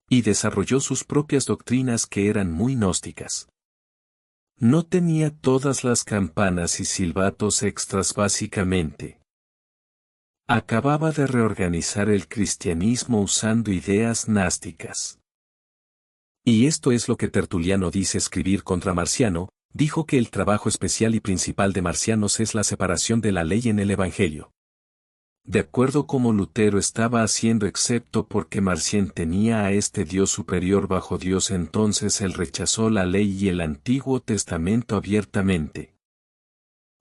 Y desarrolló sus propias doctrinas que eran muy gnósticas. No tenía todas las campanas y silbatos extras básicamente. Acababa de reorganizar el cristianismo usando ideas gnásticas. Y esto es lo que Tertuliano dice escribir contra Marciano. Dijo que el trabajo especial y principal de Marcianos es la separación de la ley en el Evangelio. De acuerdo como Lutero estaba haciendo excepto porque Marcián tenía a este Dios superior bajo Dios entonces él rechazó la ley y el Antiguo Testamento abiertamente.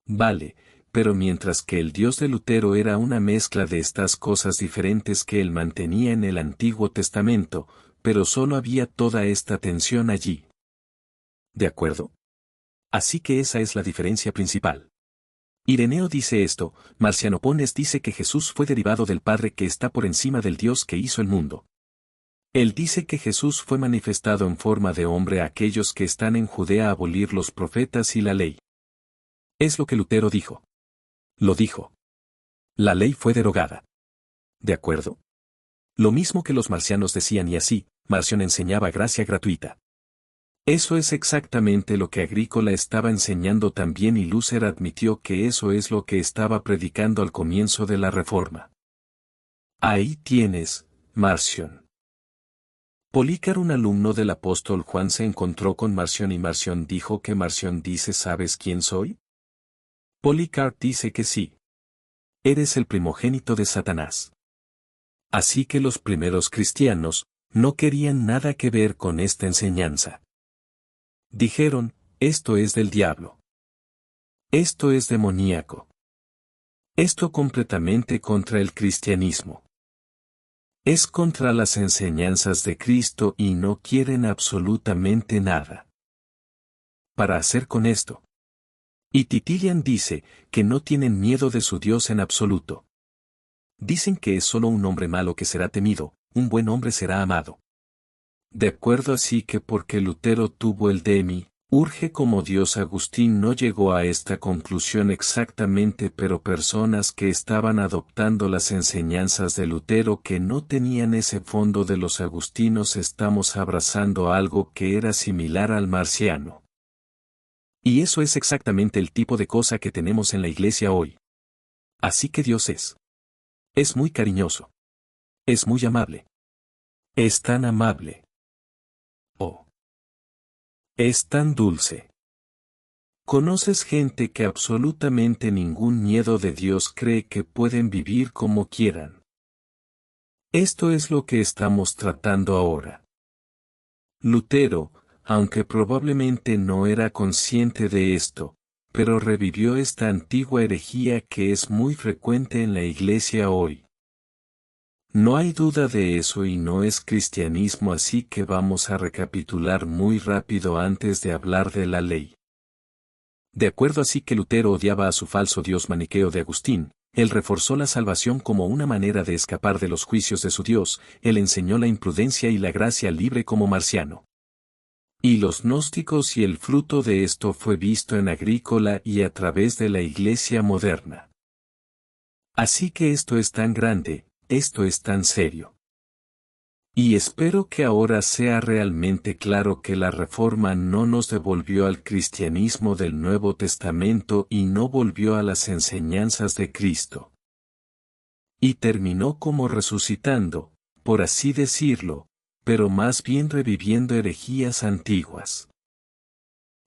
Vale, pero mientras que el Dios de Lutero era una mezcla de estas cosas diferentes que él mantenía en el Antiguo Testamento, pero solo había toda esta tensión allí. ¿De acuerdo? Así que esa es la diferencia principal. Ireneo dice esto, Marciano Pones dice que Jesús fue derivado del Padre que está por encima del Dios que hizo el mundo. Él dice que Jesús fue manifestado en forma de hombre a aquellos que están en Judea a abolir los profetas y la ley. Es lo que Lutero dijo. Lo dijo. La ley fue derogada. ¿De acuerdo? Lo mismo que los marcianos decían y así, Marción enseñaba gracia gratuita. Eso es exactamente lo que Agrícola estaba enseñando también y Luther admitió que eso es lo que estaba predicando al comienzo de la Reforma. Ahí tienes, Marción. Polícar, un alumno del apóstol Juan, se encontró con Marción y Marción dijo que Marción dice ¿sabes quién soy? Polícar dice que sí. Eres el primogénito de Satanás. Así que los primeros cristianos no querían nada que ver con esta enseñanza. Dijeron, esto es del diablo. Esto es demoníaco. Esto completamente contra el cristianismo. Es contra las enseñanzas de Cristo y no quieren absolutamente nada para hacer con esto. Y Tertullian dice que no tienen miedo de su Dios en absoluto. Dicen que es solo un hombre malo que será temido, un buen hombre será amado. De acuerdo, así que porque Lutero tuvo el de mí, urge como Dios. Agustín no llegó a esta conclusión exactamente, pero personas que estaban adoptando las enseñanzas de Lutero que no tenían ese fondo de los agustinos estamos abrazando algo que era similar al marciano. Y eso es exactamente el tipo de cosa que tenemos en la iglesia hoy. Así que Dios es muy cariñoso. Es muy amable. Es tan amable. Oh. Es tan dulce. ¿Conoces gente que absolutamente ningún miedo de Dios cree que pueden vivir como quieran? Esto es lo que estamos tratando ahora. Lutero, aunque probablemente no era consciente de esto, pero revivió esta antigua herejía que es muy frecuente en la Iglesia hoy. No hay duda de eso y no es cristianismo, así que vamos a recapitular muy rápido antes de hablar de la ley. De acuerdo, así que Lutero odiaba a su falso Dios maniqueo de Agustín, él reforzó la salvación como una manera de escapar de los juicios de su Dios, él enseñó la imprudencia y la gracia libre como Marciano. Y los gnósticos, y el fruto de esto fue visto en Agrícola y a través de la Iglesia moderna. Así que esto es tan grande, esto es tan serio. Y espero que ahora sea realmente claro que la Reforma no nos devolvió al cristianismo del Nuevo Testamento y no volvió a las enseñanzas de Cristo. Y terminó como resucitando, por así decirlo, pero más bien reviviendo herejías antiguas.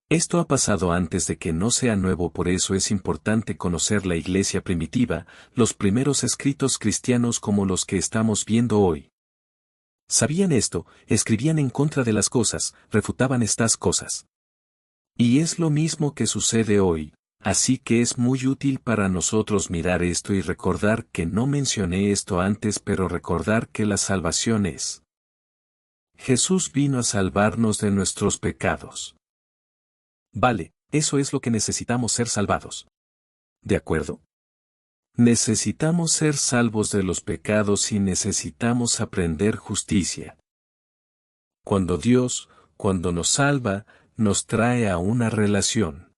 Esto ha pasado antes de que no sea nuevo, por eso es importante conocer la Iglesia primitiva, los primeros escritos cristianos como los que estamos viendo hoy. Sabían esto, escribían en contra de las cosas, refutaban estas cosas. Y es lo mismo que sucede hoy, así que es muy útil para nosotros mirar esto y recordar que no mencioné esto antes, pero recordar que la salvación es. Jesús vino a salvarnos de nuestros pecados. Vale, eso es lo que necesitamos, ser salvados. ¿De acuerdo? Necesitamos ser salvos de los pecados y necesitamos aprender justicia. Cuando Dios, cuando nos salva, nos trae a una relación.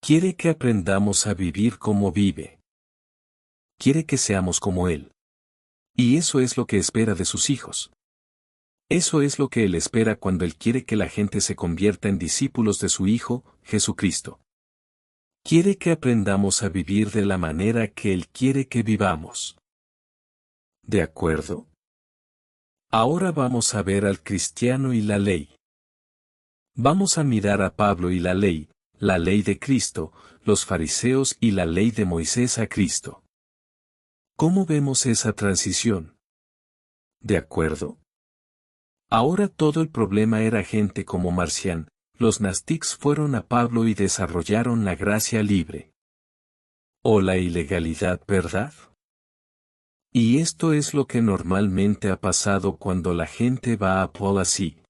Quiere que aprendamos a vivir como vive. Quiere que seamos como Él. Y eso es lo que espera de sus hijos. Eso es lo que Él espera cuando Él quiere que la gente se convierta en discípulos de su Hijo, Jesucristo. Quiere que aprendamos a vivir de la manera que Él quiere que vivamos. ¿De acuerdo? Ahora vamos a ver al cristiano y la ley. Vamos a mirar a Pablo y la ley de Cristo, los fariseos y la ley de Moisés a Cristo. ¿Cómo vemos esa transición? ¿De acuerdo? Ahora todo el problema era gente como Marcián. Los gnostics fueron a Pablo y desarrollaron la gracia libre. O la ilegalidad, ¿verdad? Y esto es lo que normalmente ha pasado cuando la gente va a Paul así.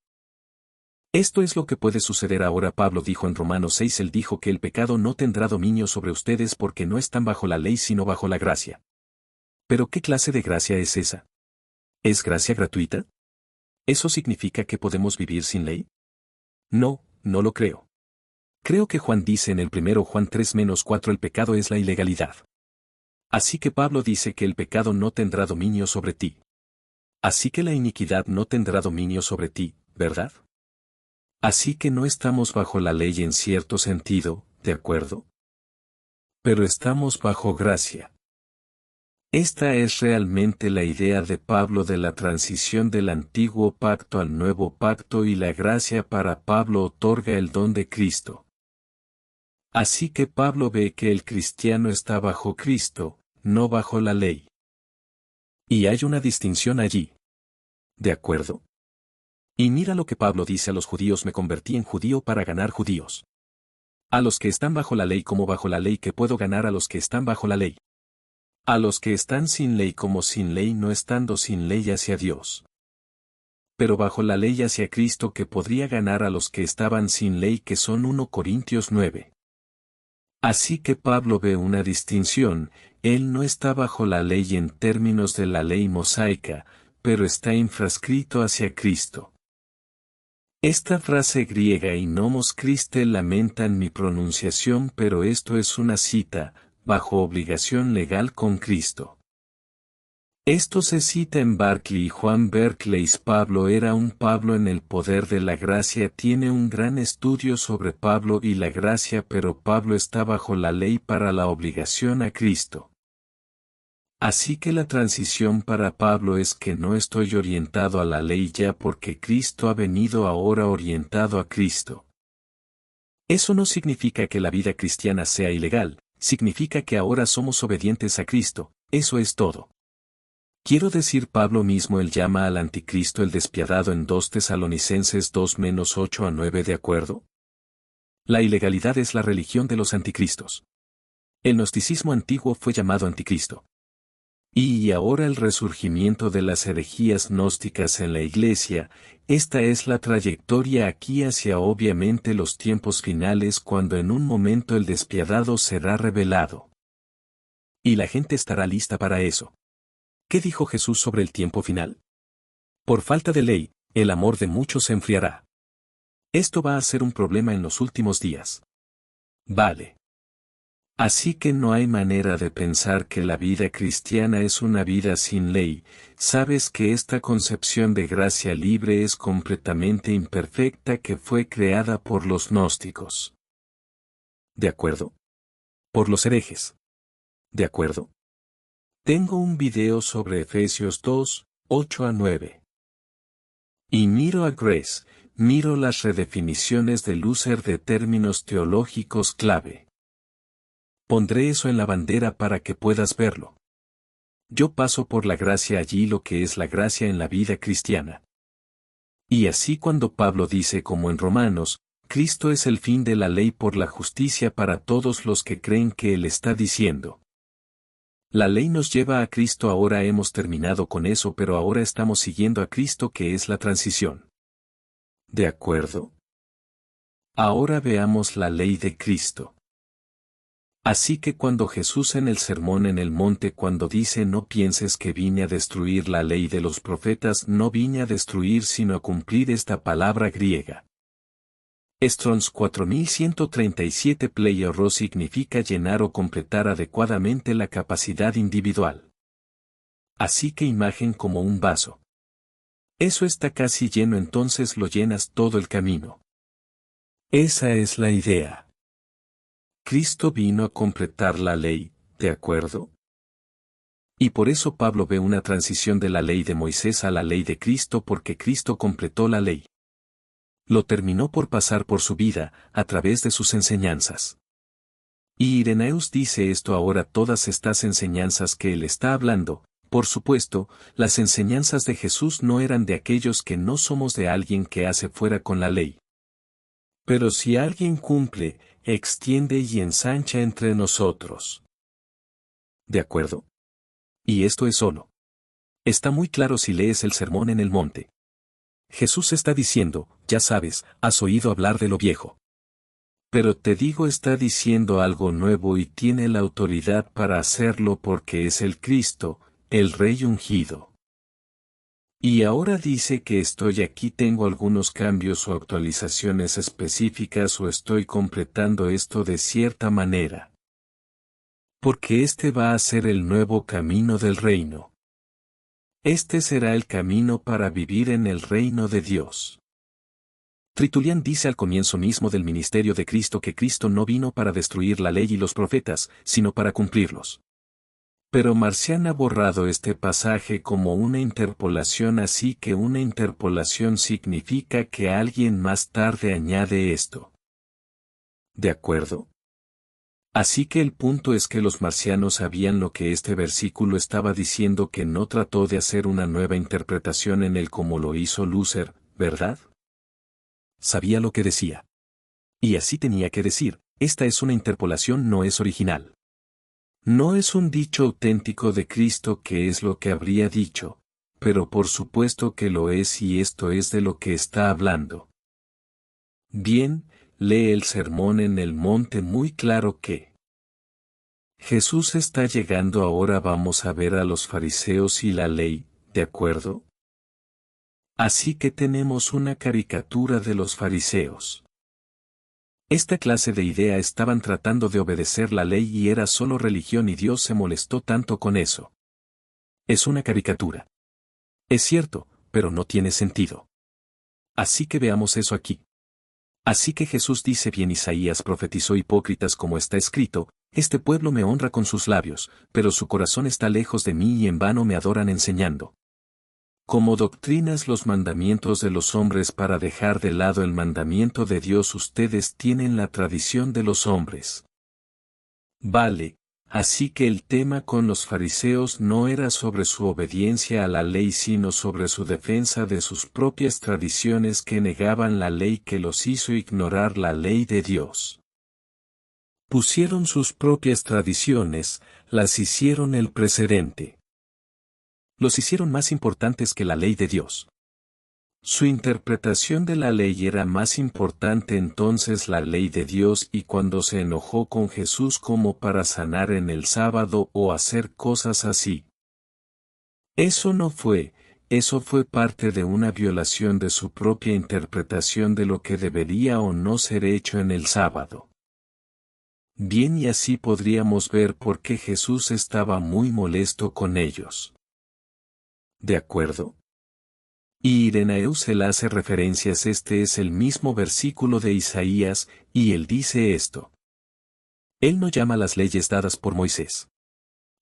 Esto es lo que puede suceder ahora. Pablo dijo en Romanos 6, él dijo que el pecado no tendrá dominio sobre ustedes porque no están bajo la ley sino bajo la gracia. ¿Pero qué clase de gracia es esa? ¿Es gracia gratuita? ¿Eso significa que podemos vivir sin ley? No, no lo creo. Creo que Juan dice en el 1 Juan 3-4 el pecado es la ilegalidad. Así que Pablo dice que el pecado no tendrá dominio sobre ti. Así que la iniquidad no tendrá dominio sobre ti, ¿verdad? Así que no estamos bajo la ley en cierto sentido, ¿de acuerdo? Pero estamos bajo gracia. Esta es realmente la idea de Pablo de la transición del antiguo pacto al nuevo pacto, y la gracia para Pablo otorga el don de Cristo. Así que Pablo ve que el cristiano está bajo Cristo, no bajo la ley. Y hay una distinción allí. ¿De acuerdo? Y mira lo que Pablo dice a los judíos: me convertí en judío para ganar judíos. A los que están bajo la ley como bajo la ley, que puedo ganar a los que están bajo la ley. A los que están sin ley como sin ley, no estando sin ley hacia Dios. Pero bajo la ley hacia Cristo, que podría ganar a los que estaban sin ley, que son 1 Corintios 9. Así que Pablo ve una distinción, él no está bajo la ley en términos de la ley mosaica, pero está infrascrito hacia Cristo. Esta frase griega y nomos Christe lamenta en mi pronunciación, pero esto es una cita, bajo obligación legal con Cristo. Esto se cita en Barclay y Juan Berkeley's Pablo era un Pablo en el poder de la gracia. Tiene un gran estudio sobre Pablo y la gracia, pero Pablo está bajo la ley para la obligación a Cristo. Así que la transición para Pablo es que no estoy orientado a la ley ya porque Cristo ha venido, ahora orientado a Cristo. Eso no significa que la vida cristiana sea ilegal, significa que ahora somos obedientes a Cristo, eso es todo. Quiero decir, Pablo mismo él llama al anticristo el despiadado en 2 Tesalonicenses 2-8-9, ¿de acuerdo? La ilegalidad es la religión de los anticristos. El gnosticismo antiguo fue llamado anticristo. Y ahora el resurgimiento de las herejías gnósticas en la Iglesia, esta es la trayectoria aquí hacia obviamente los tiempos finales cuando en un momento el despiadado será revelado. Y la gente estará lista para eso. ¿Qué dijo Jesús sobre el tiempo final? Por falta de ley, el amor de muchos se enfriará. Esto va a ser un problema en los últimos días. Vale. Así que no hay manera de pensar que la vida cristiana es una vida sin ley, sabes que esta concepción de gracia libre es completamente imperfecta que fue creada por los gnósticos. ¿De acuerdo? Por los herejes. ¿De acuerdo? Tengo un video sobre Efesios 2:8-9. Y miro a Grace, miro las redefiniciones de Luther de términos teológicos clave. Pondré eso en la bandera para que puedas verlo. Yo paso por la gracia allí lo que es la gracia en la vida cristiana. Y así cuando Pablo dice como en Romanos, Cristo es el fin de la ley por la justicia para todos los que creen que Él está diciendo. La ley nos lleva a Cristo, ahora hemos terminado con eso, pero ahora estamos siguiendo a Cristo que es la transición. ¿De acuerdo? Ahora veamos la ley de Cristo. Así que cuando Jesús en el sermón en el monte cuando dice no pienses que vine a destruir la ley de los profetas, no vine a destruir sino a cumplir esta palabra griega. Strong's 4137 pleiorro significa llenar o completar adecuadamente la capacidad individual. Así que imagen como un vaso. Eso está casi lleno, entonces lo llenas todo el camino. Esa es la idea. Cristo vino a completar la ley, ¿de acuerdo? Y por eso Pablo ve una transición de la ley de Moisés a la ley de Cristo porque Cristo completó la ley. Lo terminó por pasar por su vida, a través de sus enseñanzas. Y Irenaeus dice esto ahora: todas estas enseñanzas que él está hablando, por supuesto, las enseñanzas de Jesús no eran de aquellos que no somos de alguien que hace fuera con la ley. Pero si alguien cumple, extiende y ensancha entre nosotros. ¿De acuerdo? Y esto es solo. Está muy claro si lees el sermón en el monte. Jesús está diciendo, ya sabes, has oído hablar de lo viejo. Pero te digo, está diciendo algo nuevo y tiene la autoridad para hacerlo porque es el Cristo, el Rey ungido. Y ahora dice que estoy aquí, tengo algunos cambios o actualizaciones específicas o estoy completando esto de cierta manera. Porque este va a ser el nuevo camino del reino. Este será el camino para vivir en el reino de Dios. Tertullian dice al comienzo mismo del ministerio de Cristo que Cristo no vino para destruir la ley y los profetas, sino para cumplirlos. Pero Marcian ha borrado este pasaje como una interpolación, así que una interpolación significa que alguien más tarde añade esto. ¿De acuerdo? Así que el punto es que los marcianos sabían lo que este versículo estaba diciendo, que no trató de hacer una nueva interpretación en él como lo hizo Luther, ¿verdad? Sabía lo que decía. Y así tenía que decir, esta es una interpolación, no es original. No es un dicho auténtico de Cristo que es lo que habría dicho, pero por supuesto que lo es y esto es de lo que está hablando. Bien, lee el sermón en el monte muy claro que Jesús está llegando ahora. Vamos a ver a los fariseos y la ley, ¿de acuerdo? Así que tenemos una caricatura de los fariseos. Esta clase de idea estaban tratando de obedecer la ley y era solo religión y Dios se molestó tanto con eso. Es una caricatura. Es cierto, pero no tiene sentido. Así que veamos eso aquí. Así que Jesús dice bien, Isaías profetizó: hipócritas, como está escrito, este pueblo me honra con sus labios, pero su corazón está lejos de mí y en vano me adoran enseñando. Como doctrinas los mandamientos de los hombres para dejar de lado el mandamiento de Dios. Ustedes tienen la tradición de los hombres. Vale, así que el tema con los fariseos no era sobre su obediencia a la ley sino sobre su defensa de sus propias tradiciones que negaban la ley que los hizo ignorar la ley de Dios. Pusieron sus propias tradiciones, las hicieron el precedente. Los hicieron más importantes que la ley de Dios. Su interpretación de la ley era más importante entonces la ley de Dios, y cuando se enojó con Jesús como para sanar en el sábado o hacer cosas así. Eso fue parte de una violación de su propia interpretación de lo que debería o no ser hecho en el sábado. Bien, y así podríamos ver por qué Jesús estaba muy molesto con ellos. ¿De acuerdo? Y Ireneo se le hace referencias. Este es el mismo versículo de Isaías, y él dice esto. Él no llama las leyes dadas por Moisés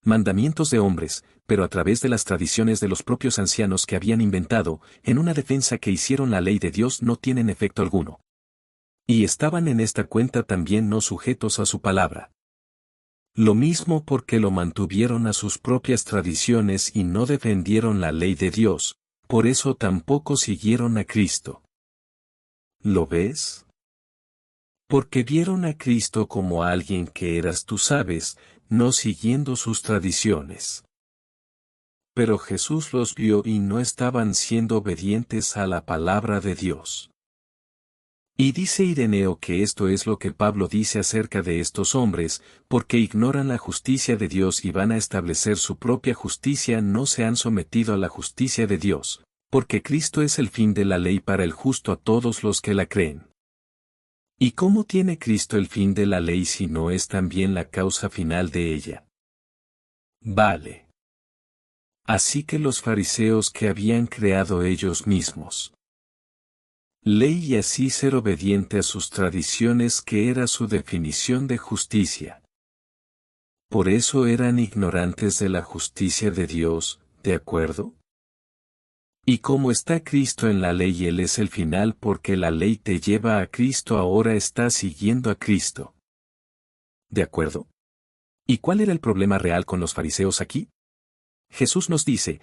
mandamientos de hombres, pero a través de las tradiciones de los propios ancianos que habían inventado, en una defensa que hicieron la ley de Dios, no tienen efecto alguno. Y estaban en esta cuenta también no sujetos a su palabra. Lo mismo porque lo mantuvieron a sus propias tradiciones y no defendieron la ley de Dios, por eso tampoco siguieron a Cristo. ¿Lo ves? Porque vieron a Cristo como alguien que eras tú, sabes, no siguiendo sus tradiciones. Pero Jesús los vio y no estaban siendo obedientes a la palabra de Dios. Y dice Ireneo que esto es lo que Pablo dice acerca de estos hombres, porque ignoran la justicia de Dios y van a establecer su propia justicia, no se han sometido a la justicia de Dios, porque Cristo es el fin de la ley para el justo a todos los que la creen. ¿Y cómo tiene Cristo el fin de la ley si no es también la causa final de ella? Vale. Así que los fariseos que habían creado ellos mismos ley y así ser obediente a sus tradiciones, que era su definición de justicia. Por eso eran ignorantes de la justicia de Dios, ¿de acuerdo? Y como está Cristo en la ley, Él es el final porque la ley te lleva a Cristo, ahora estás siguiendo a Cristo. ¿De acuerdo? ¿Y cuál era el problema real con los fariseos aquí? Jesús nos dice,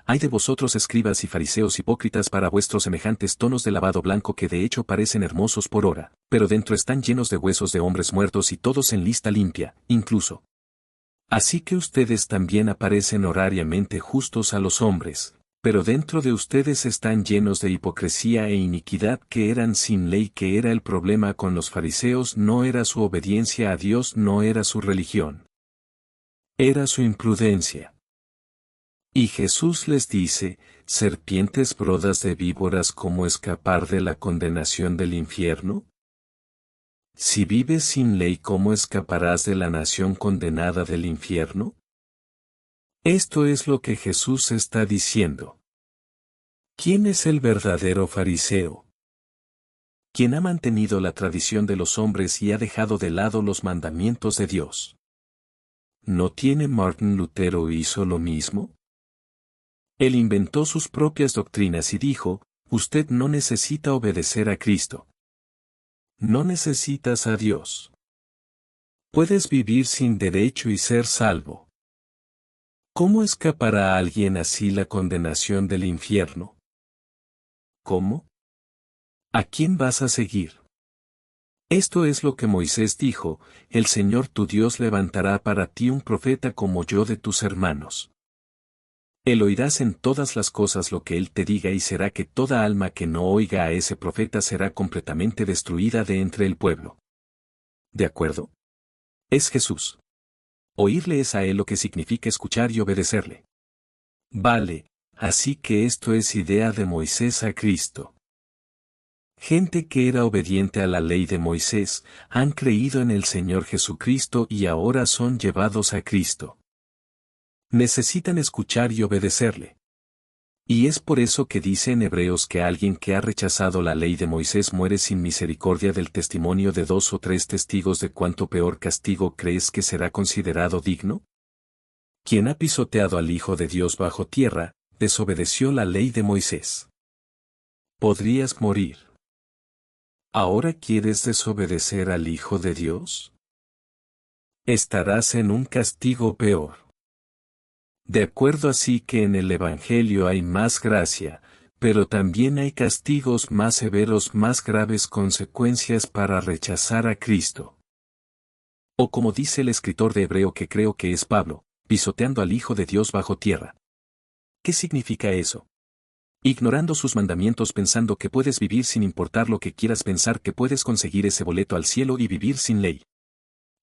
«Ay de vosotros escribas y fariseos hipócritas, para vuestros semejantes tonos de lavado blanco que de hecho parecen hermosos por hora, pero dentro están llenos de huesos de hombres muertos y todos en lista limpia, incluso. Así que ustedes también aparecen horariamente justos a los hombres, pero dentro de ustedes están llenos de hipocresía e iniquidad que eran sin ley». Que era el problema con los fariseos? No era su obediencia a Dios, no era su religión. Era su imprudencia. Y Jesús les dice, «¿Serpientes brodas de víboras, cómo escapar de la condenación del infierno? Si vives sin ley, ¿cómo escaparás de la nación condenada del infierno?». Esto es lo que Jesús está diciendo. ¿Quién es el verdadero fariseo? Quien ha mantenido la tradición de los hombres y ha dejado de lado los mandamientos de Dios. ¿No tiene Martin Lutero hizo lo mismo? Él inventó sus propias doctrinas y dijo, usted no necesita obedecer a Cristo. No necesitas a Dios. Puedes vivir sin derecho y ser salvo. ¿Cómo escapará alguien así la condenación del infierno? ¿Cómo? ¿A quién vas a seguir? Esto es lo que Moisés dijo, el Señor tu Dios levantará para ti un profeta como yo de tus hermanos. Él oirás en todas las cosas lo que él te diga, y será que toda alma que no oiga a ese profeta será completamente destruida de entre el pueblo. ¿De acuerdo? Es Jesús. Oírle es a él lo que significa escuchar y obedecerle. Vale, así que esto es idea de Moisés a Cristo. Gente que era obediente a la ley de Moisés, han creído en el Señor Jesucristo y ahora son llevados a Cristo. Necesitan escuchar y obedecerle. Y es por eso que dice en Hebreos que alguien que ha rechazado la ley de Moisés muere sin misericordia del testimonio de 2 o 3 testigos. ¿De cuánto peor castigo crees que será considerado digno? Quien ha pisoteado al Hijo de Dios bajo tierra, desobedeció la ley de Moisés. Podrías morir. ¿Ahora quieres desobedecer al Hijo de Dios? Estarás en un castigo peor. De acuerdo, así que en el Evangelio hay más gracia, pero también hay castigos más severos, más graves consecuencias para rechazar a Cristo. O como dice el escritor de Hebreo, que creo que es Pablo, pisoteando al Hijo de Dios bajo tierra. ¿Qué significa eso? Ignorando sus mandamientos, pensando que puedes vivir sin importar lo que quieras, pensar que puedes conseguir ese boleto al cielo y vivir sin ley.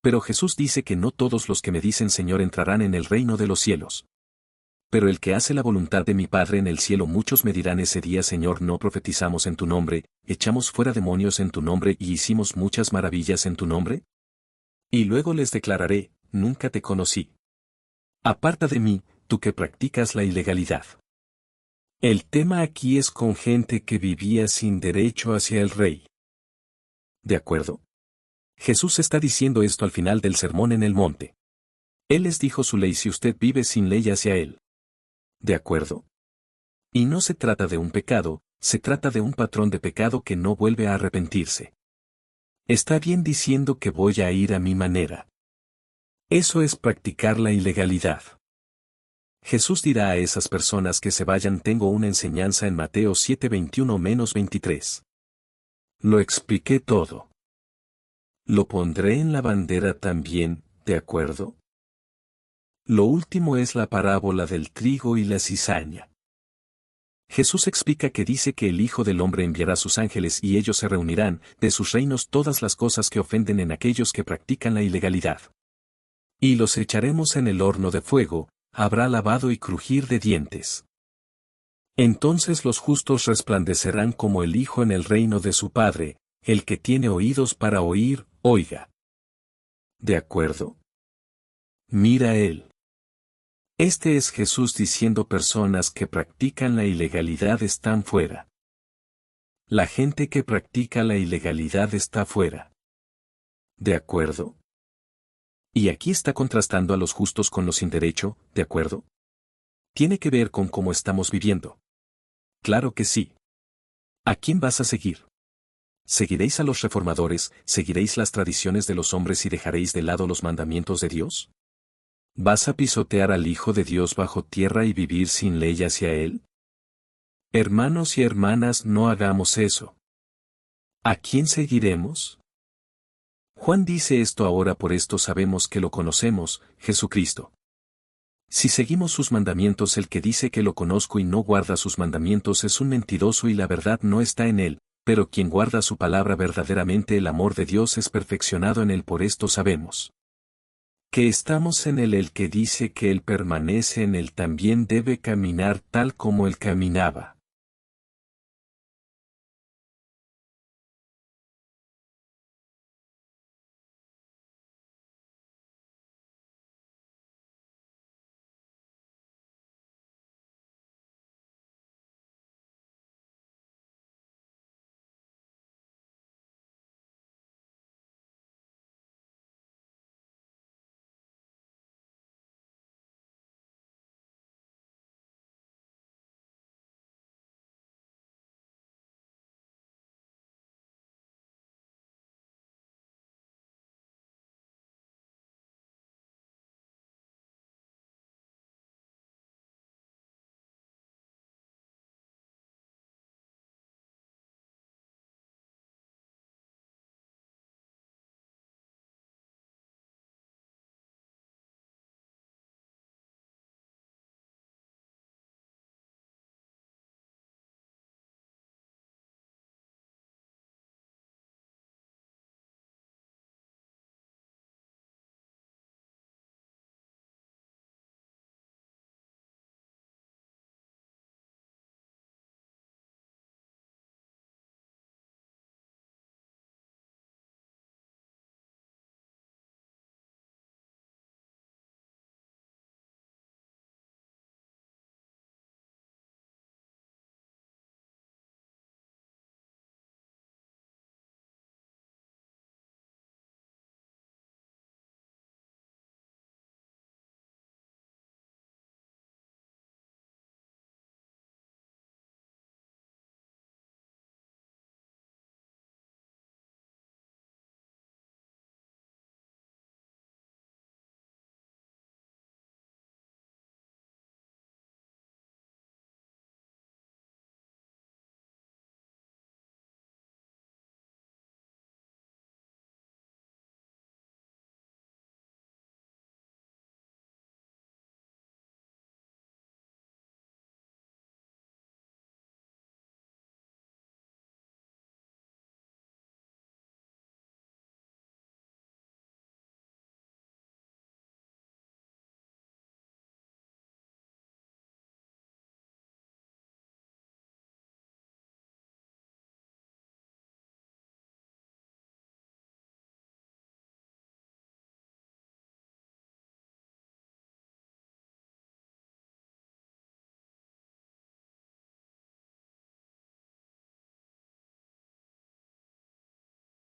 Pero Jesús dice que no todos los que me dicen Señor entrarán en el reino de los cielos. Pero el que hace la voluntad de mi Padre en el cielo. Muchos me dirán ese día, Señor, ¿no profetizamos en tu nombre, echamos fuera demonios en tu nombre y hicimos muchas maravillas en tu nombre? Y luego les declararé, nunca te conocí. Aparta de mí, tú que practicas la ilegalidad. El tema aquí es con gente que vivía sin derecho hacia el Rey. ¿De acuerdo? Jesús está diciendo esto al final del sermón en el monte. Él les dijo su ley si usted vive sin ley hacia Él. ¿De acuerdo? Y no se trata de un pecado, se trata de un patrón de pecado que no vuelve a arrepentirse. Está bien diciendo que voy a ir a mi manera. Eso es practicar la ilegalidad. Jesús dirá a esas personas que se vayan. Tengo una enseñanza en Mateo 7:21-23. Lo expliqué todo. Lo pondré en la bandera también, ¿de acuerdo? Lo último es la parábola del trigo y la cizaña. Jesús explica que dice que el Hijo del Hombre enviará sus ángeles y ellos se reunirán de sus reinos todas las cosas que ofenden en aquellos que practican la ilegalidad. Y los echaremos en el horno de fuego, habrá lavado y crujir de dientes. Entonces los justos resplandecerán como el Hijo en el reino de su Padre. El que tiene oídos para oír, oiga. ¿De acuerdo? Mira él. Este es Jesús diciendo personas que practican la ilegalidad están fuera. La gente que practica la ilegalidad está fuera. ¿De acuerdo? Y aquí está contrastando a los justos con los sin derecho, ¿de acuerdo? Tiene que ver con cómo estamos viviendo. Claro que sí. ¿A quién vas a seguir? ¿Seguiréis a los reformadores, seguiréis las tradiciones de los hombres y dejaréis de lado los mandamientos de Dios? ¿Vas a pisotear al Hijo de Dios bajo tierra y vivir sin ley hacia Él? Hermanos y hermanas, no hagamos eso. ¿A quién seguiremos? Juan dice esto ahora, por esto sabemos que lo conocemos, Jesucristo. Si seguimos sus mandamientos, el que dice que lo conozco y no guarda sus mandamientos es un mentiroso y la verdad no está en él, pero quien guarda su palabra verdaderamente, el amor de Dios es perfeccionado en él. Por esto sabemos que estamos en él. El que dice que él permanece en él también debe caminar tal como él caminaba.